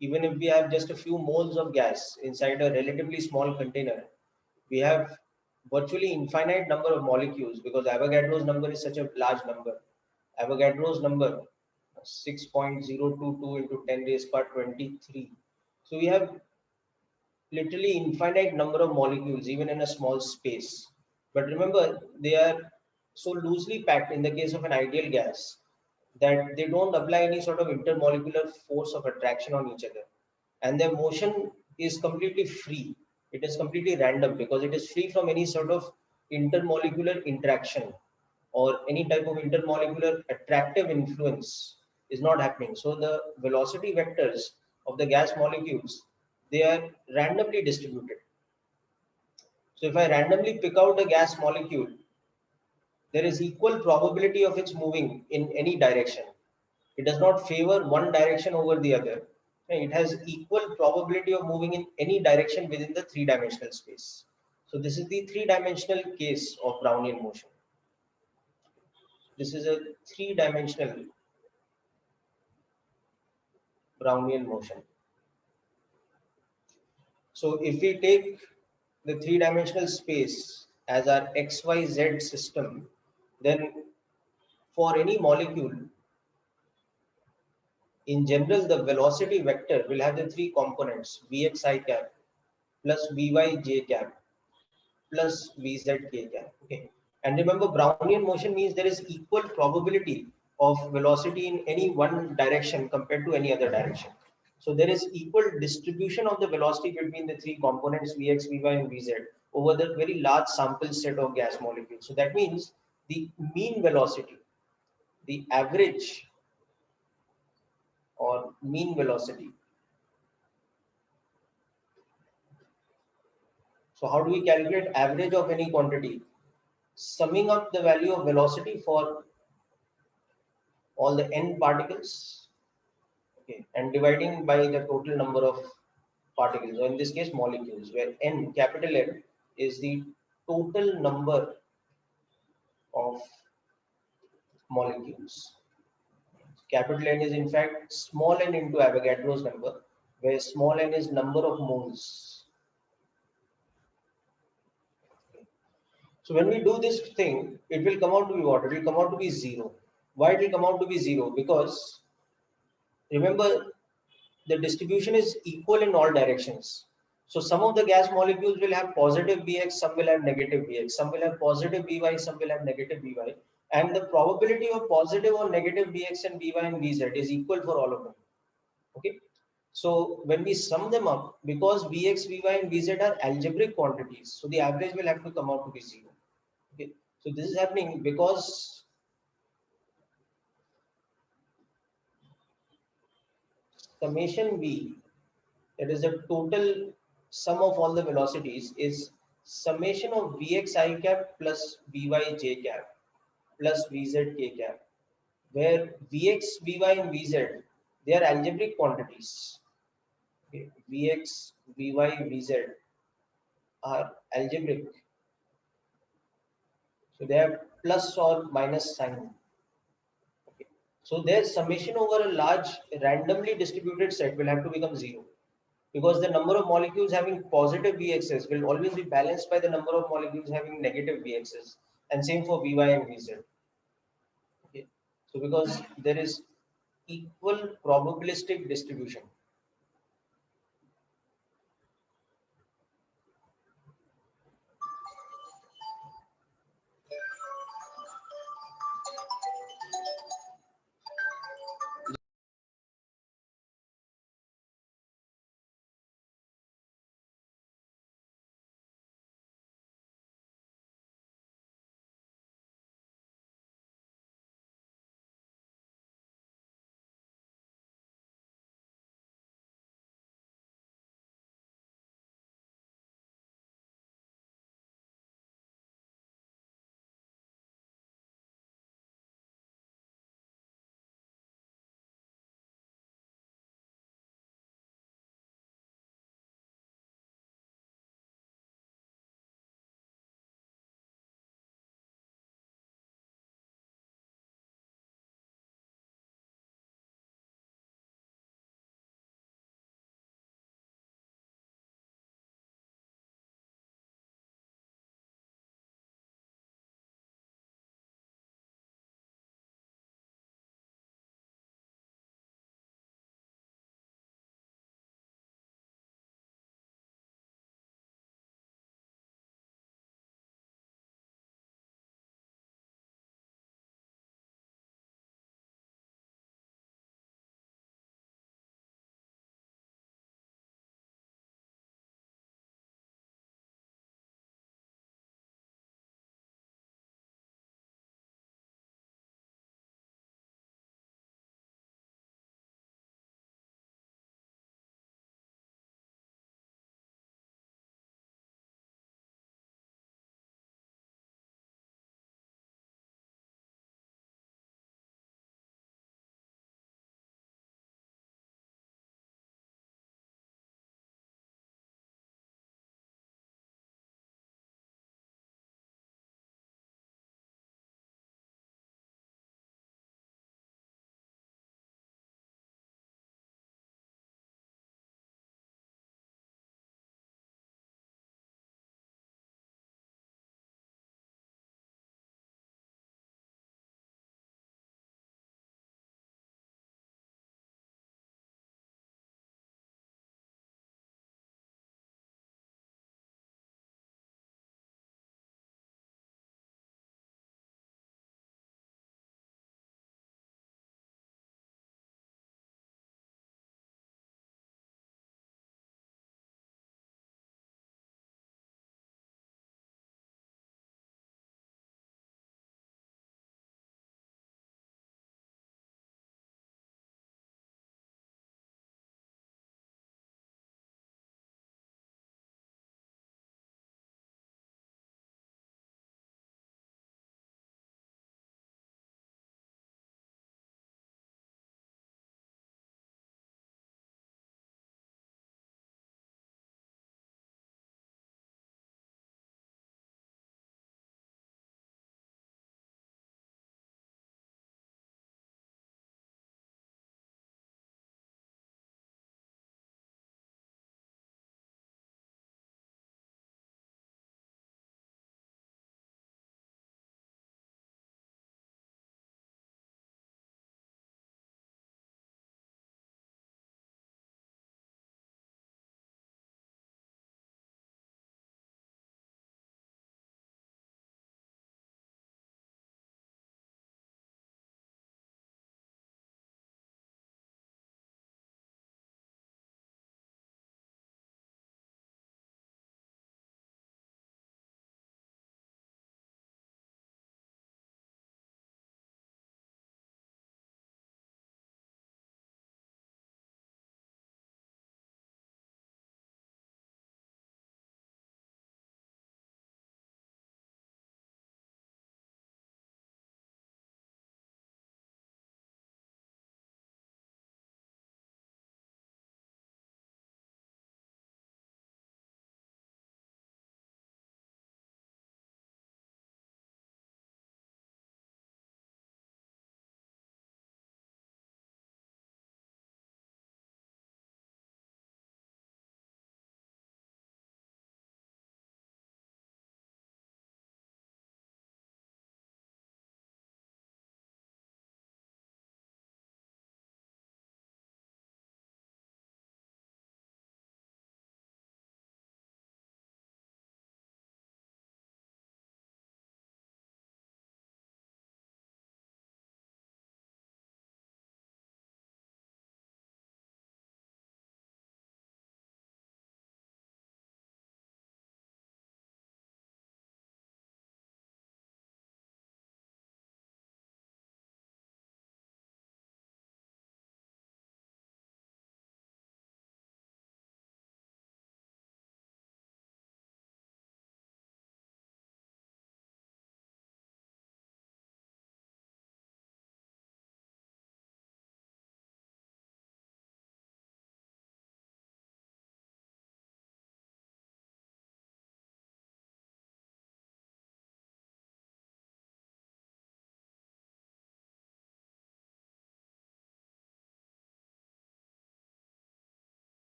Even if we have just a few moles of gas inside a relatively small container, we have virtually infinite number of molecules because Avogadro's number is such a large number. Avogadro's number 6.022 into 10 raised power 23. So we have literally infinite number of molecules even in a small space. But remember, they are so loosely packed in the case of an ideal gas that they don't apply any sort of intermolecular force of attraction on each other. And their motion is completely free. It is completely random because it is free from any sort of intermolecular interaction or any type of intermolecular attractive influence is not happening. So the velocity vectors of the gas molecules, they are randomly distributed. So if I randomly pick out a gas molecule, there is equal probability of its moving in any direction. It does not favor one direction over the other. It has equal probability of moving in any direction within the three-dimensional space. So this is the three-dimensional case of Brownian motion. This is a three-dimensional Brownian motion. So if we take the three-dimensional space as our XYZ system, then for any molecule, in general, the velocity vector will have the three components, Vx I cap plus Vy j cap plus Vz k cap. Okay. And remember, Brownian motion means there is equal probability of velocity in any one direction compared to any other direction. So there is equal distribution of the velocity between the three components Vx, Vy, and Vz over the very large sample set of gas molecules. So that means the mean velocity, the average or mean velocity. So how do we calculate average of any quantity? Summing up the value of velocity for all the n particles, okay, and dividing by the total number of particles, or in this case molecules, where N, capital N, is the total number of molecules. Capital N is in fact small n into Avogadro's number, where small n is number of moles. So when we do this thing, it will come out to be what? It will come out to be zero. Why it will come out to be zero? Because remember, the distribution is equal in all directions. So some of the gas molecules will have positive Bx, some will have negative Bx, some will have positive By, some will have negative By. And the probability of positive or negative Bx and By and Bz is equal for all of them. Okay. So when we sum them up, because Vx, Vy and Vz are algebraic quantities, so the average will have to come out to be zero. Okay. So this is happening because summation V, that is the total sum of all the velocities, is summation of Vx I cap plus Vy j cap plus Vz k cap, where Vx, Vy and Vz, they are algebraic quantities. Okay. Vx, Vy, Vz are algebraic. So they have plus or minus sign. Okay. So their summation over a large randomly distributed set will have to become zero, because the number of molecules having positive Vx's will always be balanced by the number of molecules having negative Vx's, and same for Vy and Vz. Okay. So because there is equal probabilistic distribution.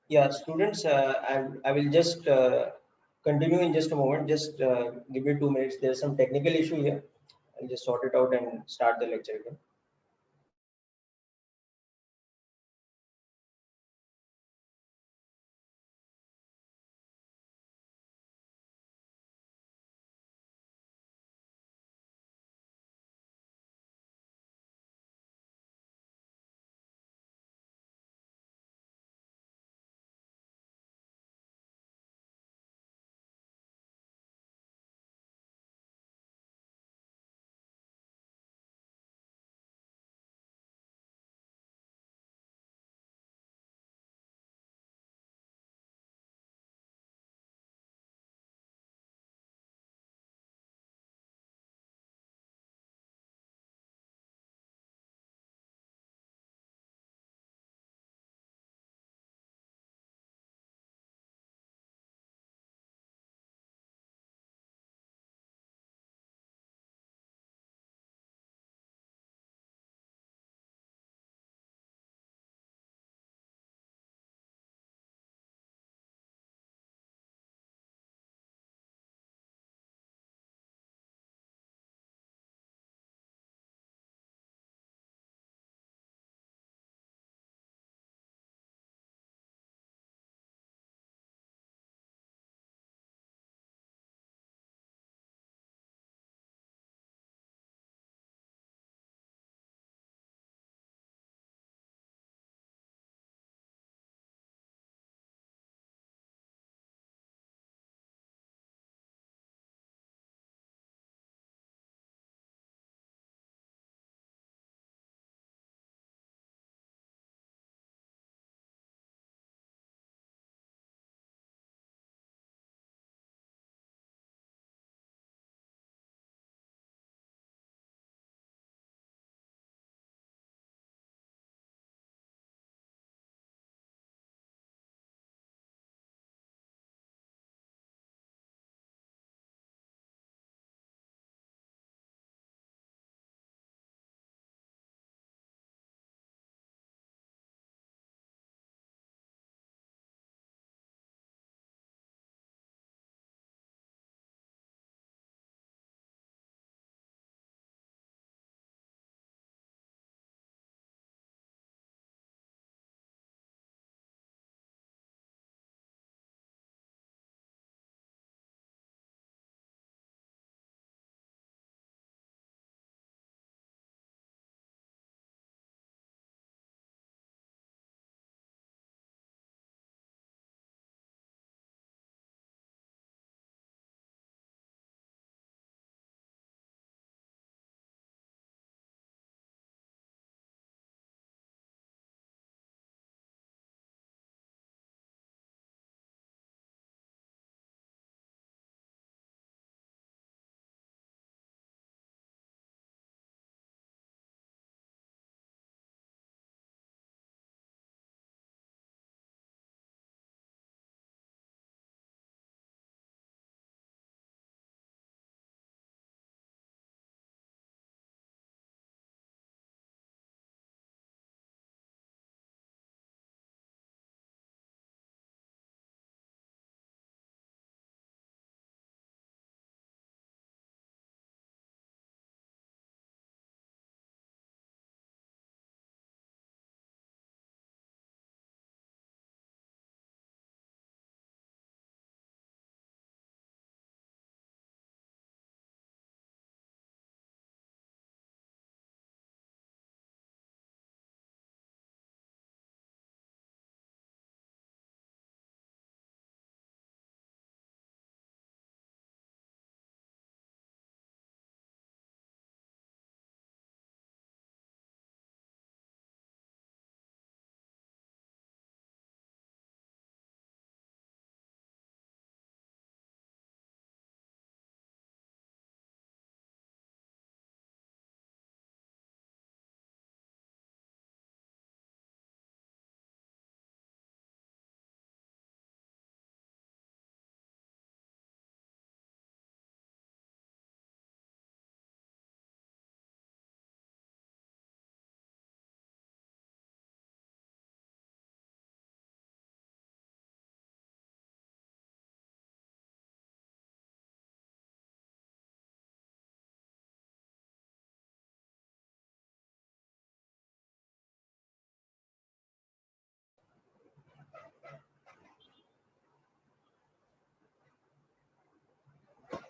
Yeah, students, I will just continue in just a moment. Just give me 2 minutes. There's some technical issue here. I'll just sort it out and start the lecture again.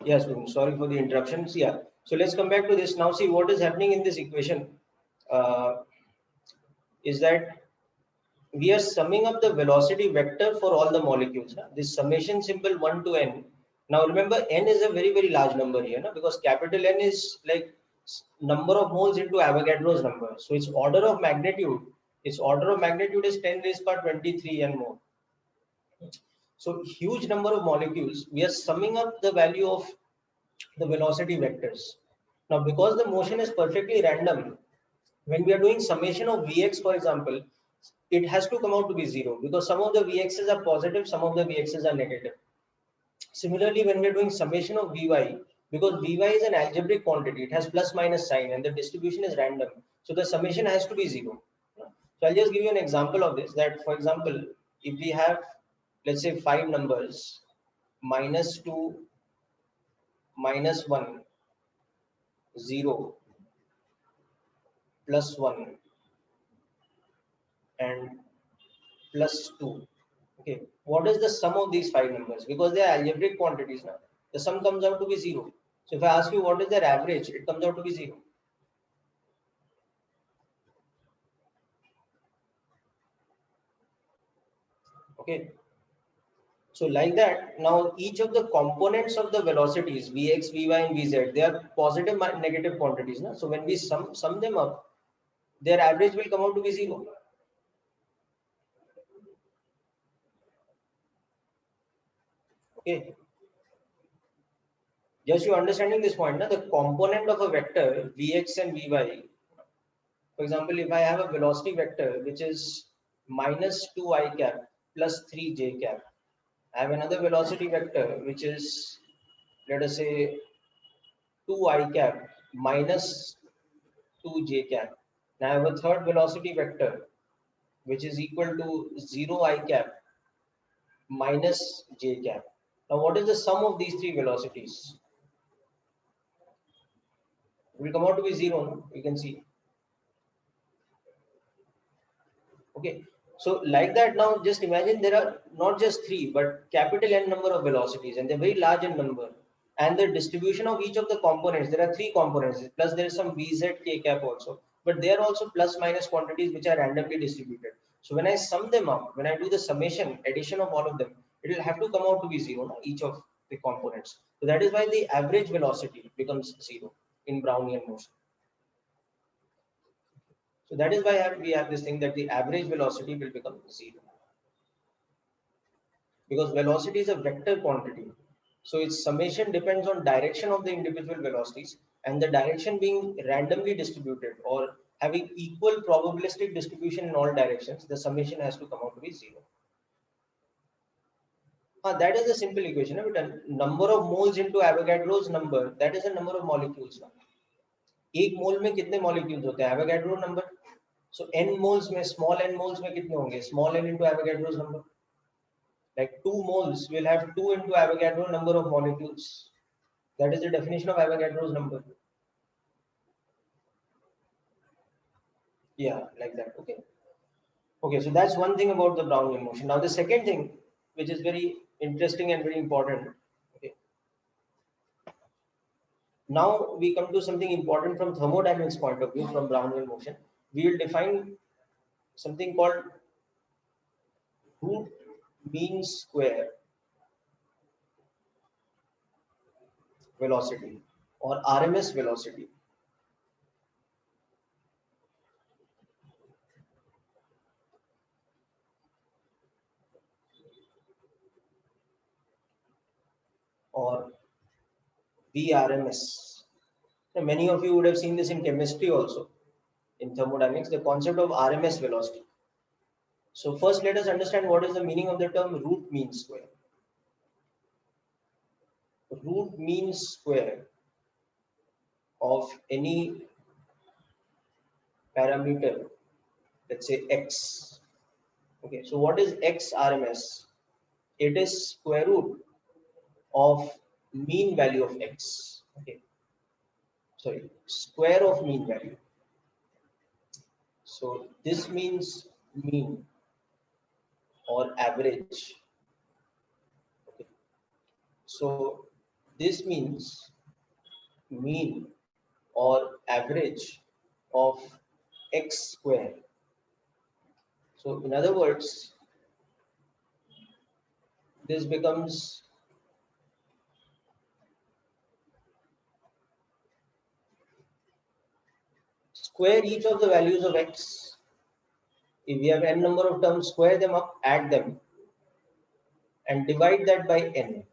Yes, sorry for the interruptions. Yeah. So let's come back to this. Now see what is happening in this equation uh, is that we are summing up the velocity vector for all the molecules. Huh? This summation symbol 1 to n. Now remember, n is a very, very large number here, no? Because capital N is like number of moles into Avogadro's number. So its order of magnitude is 10 raised power 23 and more. So huge number of molecules, we are summing up the value of the velocity vectors. Now, because the motion is perfectly random, when we are doing summation of Vx, for example, it has to come out to be zero because some of the Vx's are positive, some of the Vx's are negative. Similarly, when we are doing summation of Vy, because Vy is an algebraic quantity, it has plus minus sign and the distribution is random. So the summation has to be zero. So I'll just give you an example of this that, for example, if we have, let's say, five numbers, -2, -1, 0, +1, and +2. Okay, what is the sum of these five numbers? Because they are algebraic quantities now. The sum comes out to be zero. So if I ask you what is their average, it comes out to be zero. Okay. So like that, now each of the components of the velocities, Vx, Vy, and Vz, they are positive and negative quantities. No? So when we sum them up, their average will come out to be zero. Okay. Just you understanding this point, now the component of a vector Vx and Vy. For example, if I have a velocity vector which is -2 I cap plus 3 j cap, I have another velocity vector which is, let us say, 2 I cap minus 2 j cap. Now I have a third velocity vector which is equal to 0 I cap minus j cap. Now what is the sum of these three velocities? It will come out to be zero. No? You can see. Okay. So like that, now just imagine there are not just three, but capital N number of velocities, and they're very large in number. And the distribution of each of the components, there are three components, plus there is some Vz K cap also, but they are also plus minus quantities which are randomly distributed. So when I sum them up, when I do the summation, addition of all of them, it will have to come out to be zero, no? Each of the components. So that is why the average velocity becomes zero in Brownian motion. So that is why we have this thing that the average velocity will become zero. Because velocity is a vector quantity. So its summation depends on direction of the individual velocities and the direction being randomly distributed or having equal probabilistic distribution in all directions, the summation has to come out to be zero. That is a simple equation. But a number of moles into Avogadro's number, that is a number of molecules. एक मोल में कितने molecules होते हैं? Avogadro number. So n moles में, small n moles में कितने होंगे? Small n into Avogadro's number. Like 2 moles will have 2 into Avogadro number of molecules. That is the definition of Avogadro's number. Yeah, like that. Okay. Okay, so that's one thing about the Brownian motion. Now the second thing, which is very interesting and very important. Okay. Now we come to something important from thermodynamics point of view from Brownian motion. We will define something called root mean square velocity or RMS velocity. Or VRMS. Now, many of you would have seen this in chemistry also, in thermodynamics, the concept of RMS velocity. So first let us understand what is the meaning of the term root mean square. Root mean square of any parameter, let's say x. Okay, so what is x RMS? It is square root of mean value of x. Okay, sorry, square of mean value. So this means mean or average. Okay. So This means mean or average of x square. So in other words, this becomes square each of the values of x. If we have n number of terms, square them up, add them, and divide that by n.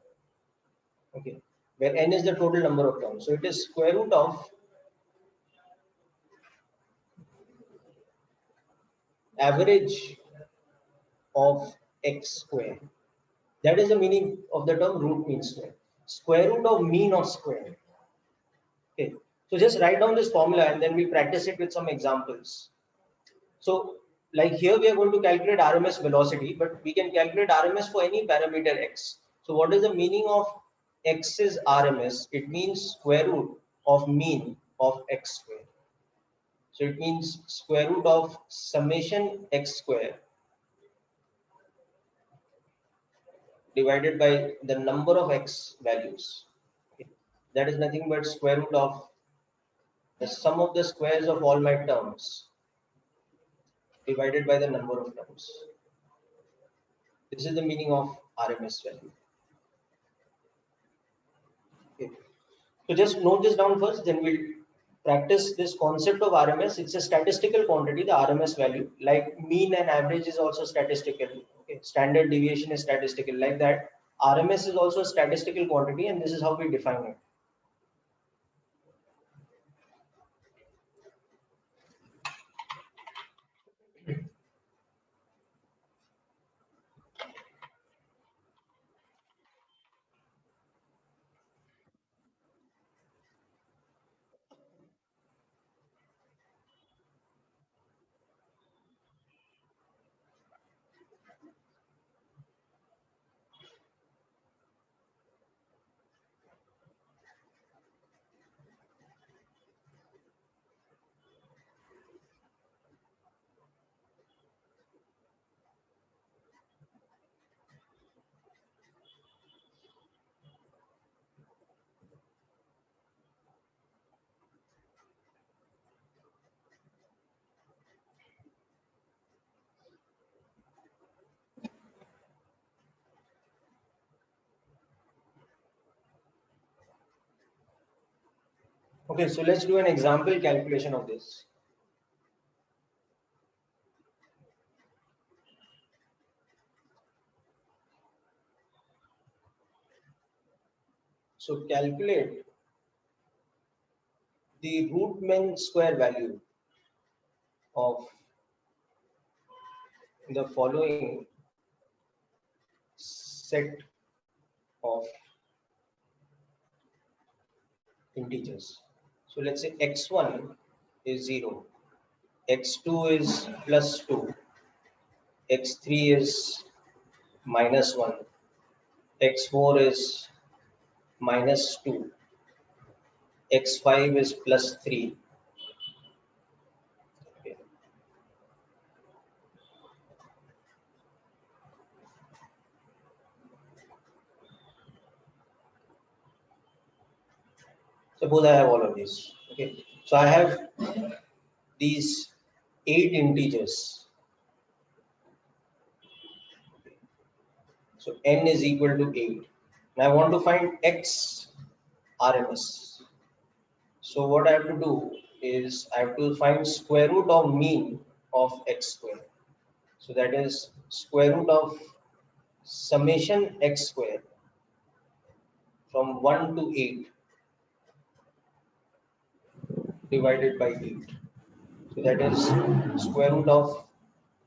Okay, where n is the total number of terms. So it is square root of average of x square. That is the meaning of the term root mean square. Square root of mean of square. Okay, so just write down this formula and then we practice it with some examples. So like here we are going to calculate RMS velocity, but we can calculate RMS for any parameter x. So what is the meaning of x is RMS? It means square root of mean of x square. So it means square root of summation x square divided by the number of x values. Okay. That is nothing but square root of the sum of the squares of all my terms divided by the number of terms. This is the meaning of RMS value. Okay. So just note this down first, then we'll practice this concept of RMS. It's a statistical quantity, the RMS value. Like mean and average is also statistical. Okay. Standard deviation is statistical. Like that, RMS is also a statistical quantity, and this is how we define it. Okay, so let's do an example calculation of this. So calculate the root mean square value of the following set of integers. So let's say x1 is 0, x2 is plus 2, x3 is minus 1, x4 is minus 2, x5 is plus 3. Okay. Suppose I have all of these. Okay. So I have these 8 integers. So n is equal to 8. And I want to find x RMS. So what I have to do is I have to find square root of mean of x square. So that is square root of summation x square from 1 to 8 divided by 8. So that is square root of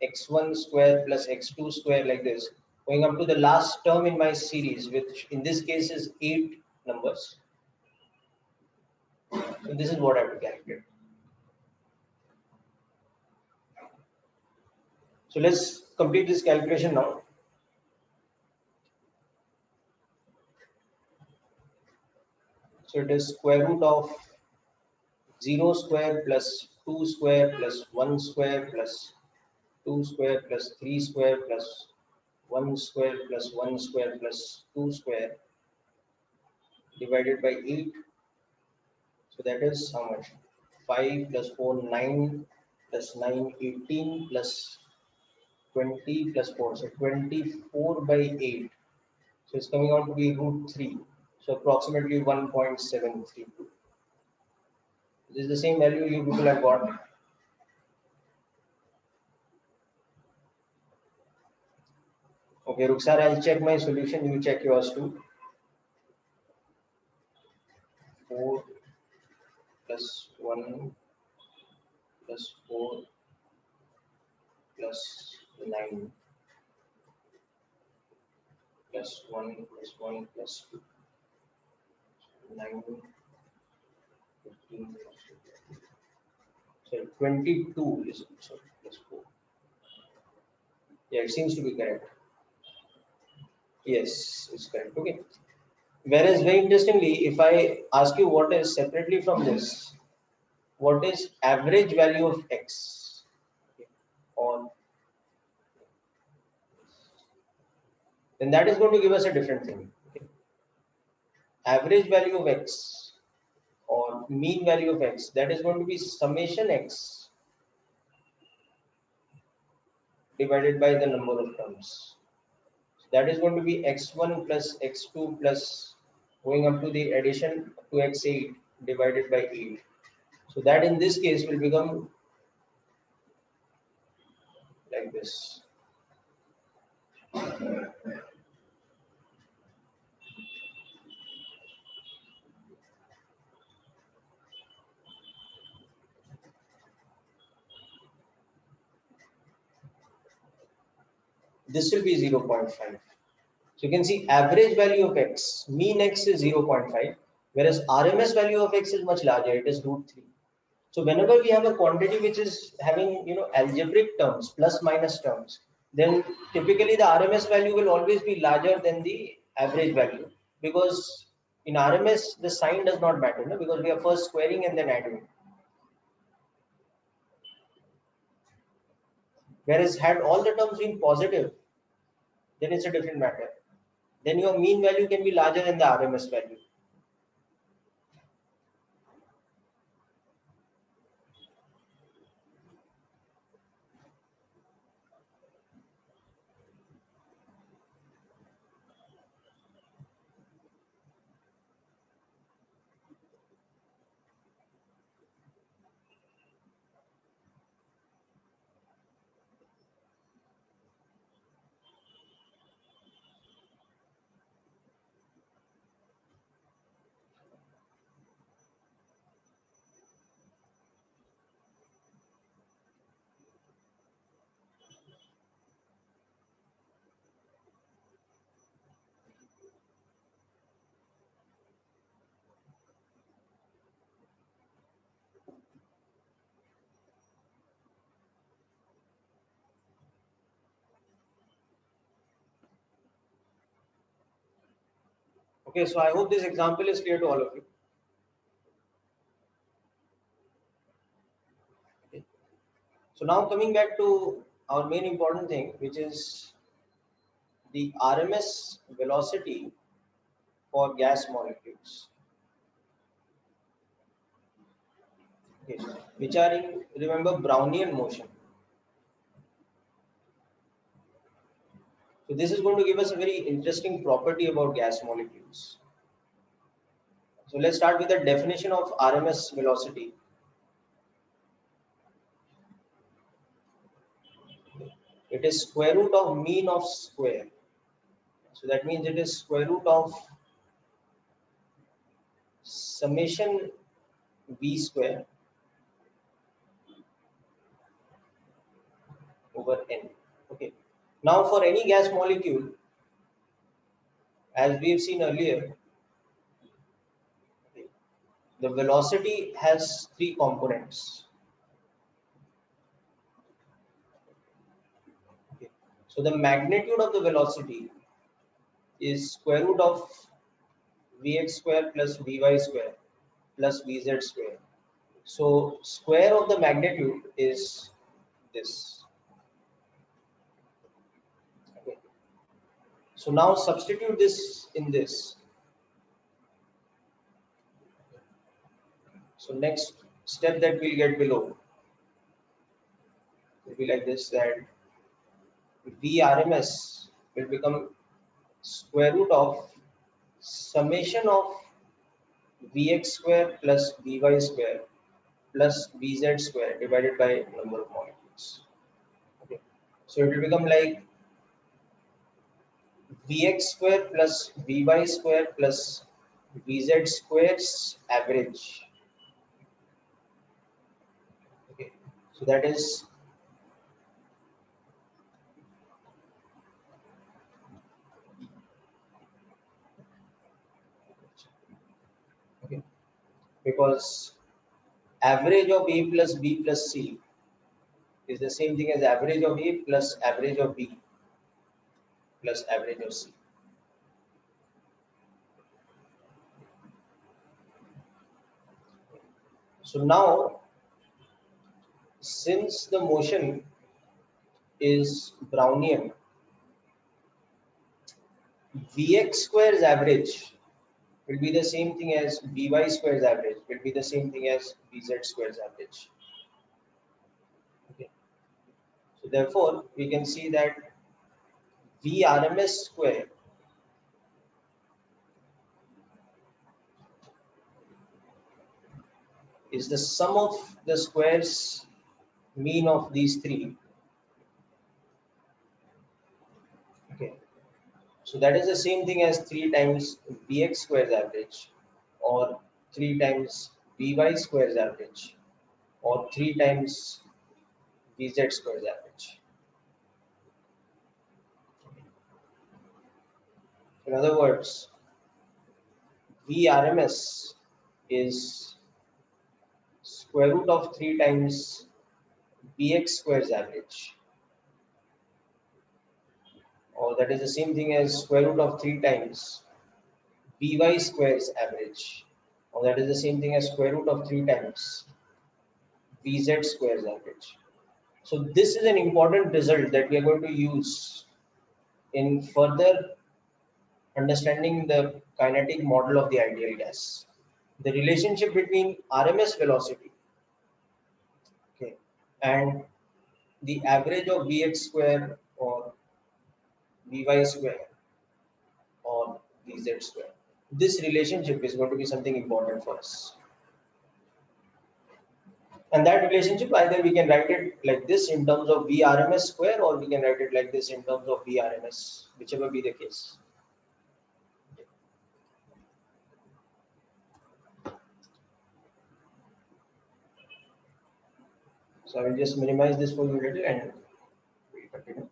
x1 square plus x2 square, like this, going up to the last term in my series, which in this case is 8 numbers. So this is what I have to calculate. So let's complete this calculation now. So it is square root of 0 square plus 2 square plus 1 square plus 2 square plus 3 square plus 1 square plus 1 square plus 2 square divided by 8. So that is how much? 5 plus 4, 9 plus 9, 18 plus 20 plus 4. So 24 by 8. So it's coming out to be root 3. So approximately 1.732. This is the same value you people have got. Okay, Ruksar, I'll check my solution. You check yours too. 4 plus 1 plus 4 plus 9 plus 1 plus 1 plus 2. 9, 15 plus 2. So 22 is so plus 4. Yeah, it seems to be correct. Yes, it's correct. Okay. Whereas, very interestingly, if I ask you what is separately from this, what is average value of x? Okay, or then that is going to give us a different thing. Okay. Average value of x or mean value of x, that is going to be summation x divided by the number of terms. So that is going to be x1 plus x2 plus going up to the addition to x8 divided by 8. So that in this case will become like this. This will be 0.5. So you can see average value of x, mean x is 0.5, whereas RMS value of x is much larger, it is root 3. So whenever we have a quantity which is having algebraic terms, plus minus terms, then typically the RMS value will always be larger than the average value, because in RMS the sign does not matter, no? Because we are first squaring and then adding. Whereas had all the terms been positive, then it's a different matter. Then your mean value can be larger than the RMS value. Okay, so I hope this example is clear to all of you. Okay. So now coming back to our main important thing, which is the RMS velocity for gas molecules, okay, which are in, remember, Brownian motion. So this is going to give us a very interesting property about gas molecules. So let's start with the definition of RMS velocity. It is square root of mean of square. So that means it is square root of summation v square over n. Okay. Now for any gas molecule, as we have seen earlier, okay, the velocity has three components. Okay. So the magnitude of the velocity is square root of vx square plus vy square plus vz square. So square of the magnitude is this. Okay. So now substitute this in this. So next step that we'll get below will be like this, that Vrms will become square root of summation of Vx square plus Vy square plus Vz square divided by number of molecules. Okay. So it will become like Vx square plus Vy square plus Vz squares average. Okay. So that is okay, because average of A plus B plus C is the same thing as average of A plus average of B plus average of C. So now, since the motion is Brownian, Vx square's average will be the same thing as Vy square's average, will be the same thing as Vz square's average. Okay. So therefore, we can see that Vrms square is the sum of the squares mean of these three. Okay. So that is the same thing as 3 times Vx square's average, or 3 times Vy square's average, or 3 times Vz square's average. In other words, Vrms is square root of 3 times Vx square's average, or that is the same thing as square root of 3 times Vy square's average, or that is the same thing as square root of 3 times Vz square's average. So this is an important result that we are going to use in further understanding the kinetic model of the ideal gas. The relationship between RMS velocity, okay, and the average of Vx square or Vy square or Vz square. This relationship is going to be something important for us. And that relationship, either we can write it like this in terms of Vrms square, or we can write it like this in terms of Vrms, whichever be the case. So I will just minimize this for you a little and we'll continue.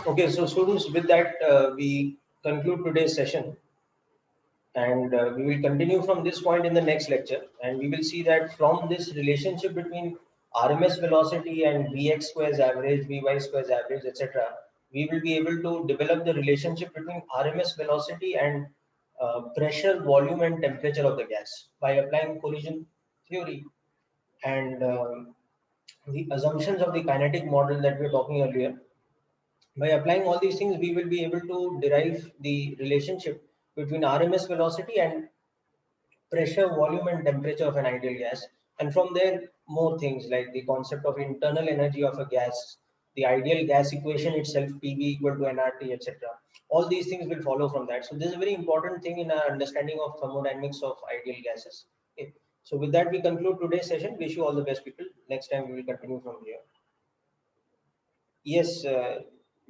Okay, so students, with that, we conclude today's session, and we will continue from this point in the next lecture, and we will see that from this relationship between RMS velocity and Vx square's average, Vy square's average, etc., we will be able to develop the relationship between RMS velocity and pressure, volume, and temperature of the gas by applying collision theory and the assumptions of the kinetic model that we were talking earlier. By applying all these things, we will be able to derive the relationship between RMS velocity and pressure, volume, and temperature of an ideal gas. And from there, more things like the concept of internal energy of a gas, the ideal gas equation itself, PV equal to nRT, etc. all these things will follow from that. So this is a very important thing in our understanding of thermodynamics of ideal gases. Okay. So with that, we conclude today's session. Wish you all the best, people. Next time we will continue from here. Yes,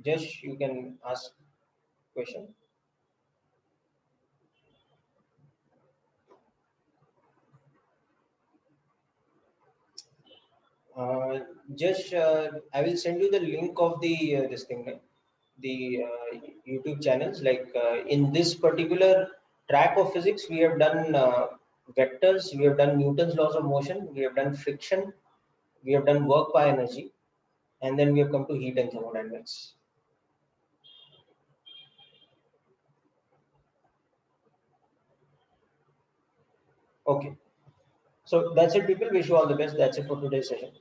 Jesh, you can ask question. Uh, Jesh, I will send you the link of the this thing, right? The YouTube channels. Like in this particular track of physics, we have done vectors, we have done Newton's laws of motion, we have done friction, we have done work by energy, and then we have come to heat and thermodynamics. Okay. So that's it, people. Wish you all the best. That's it for today's session.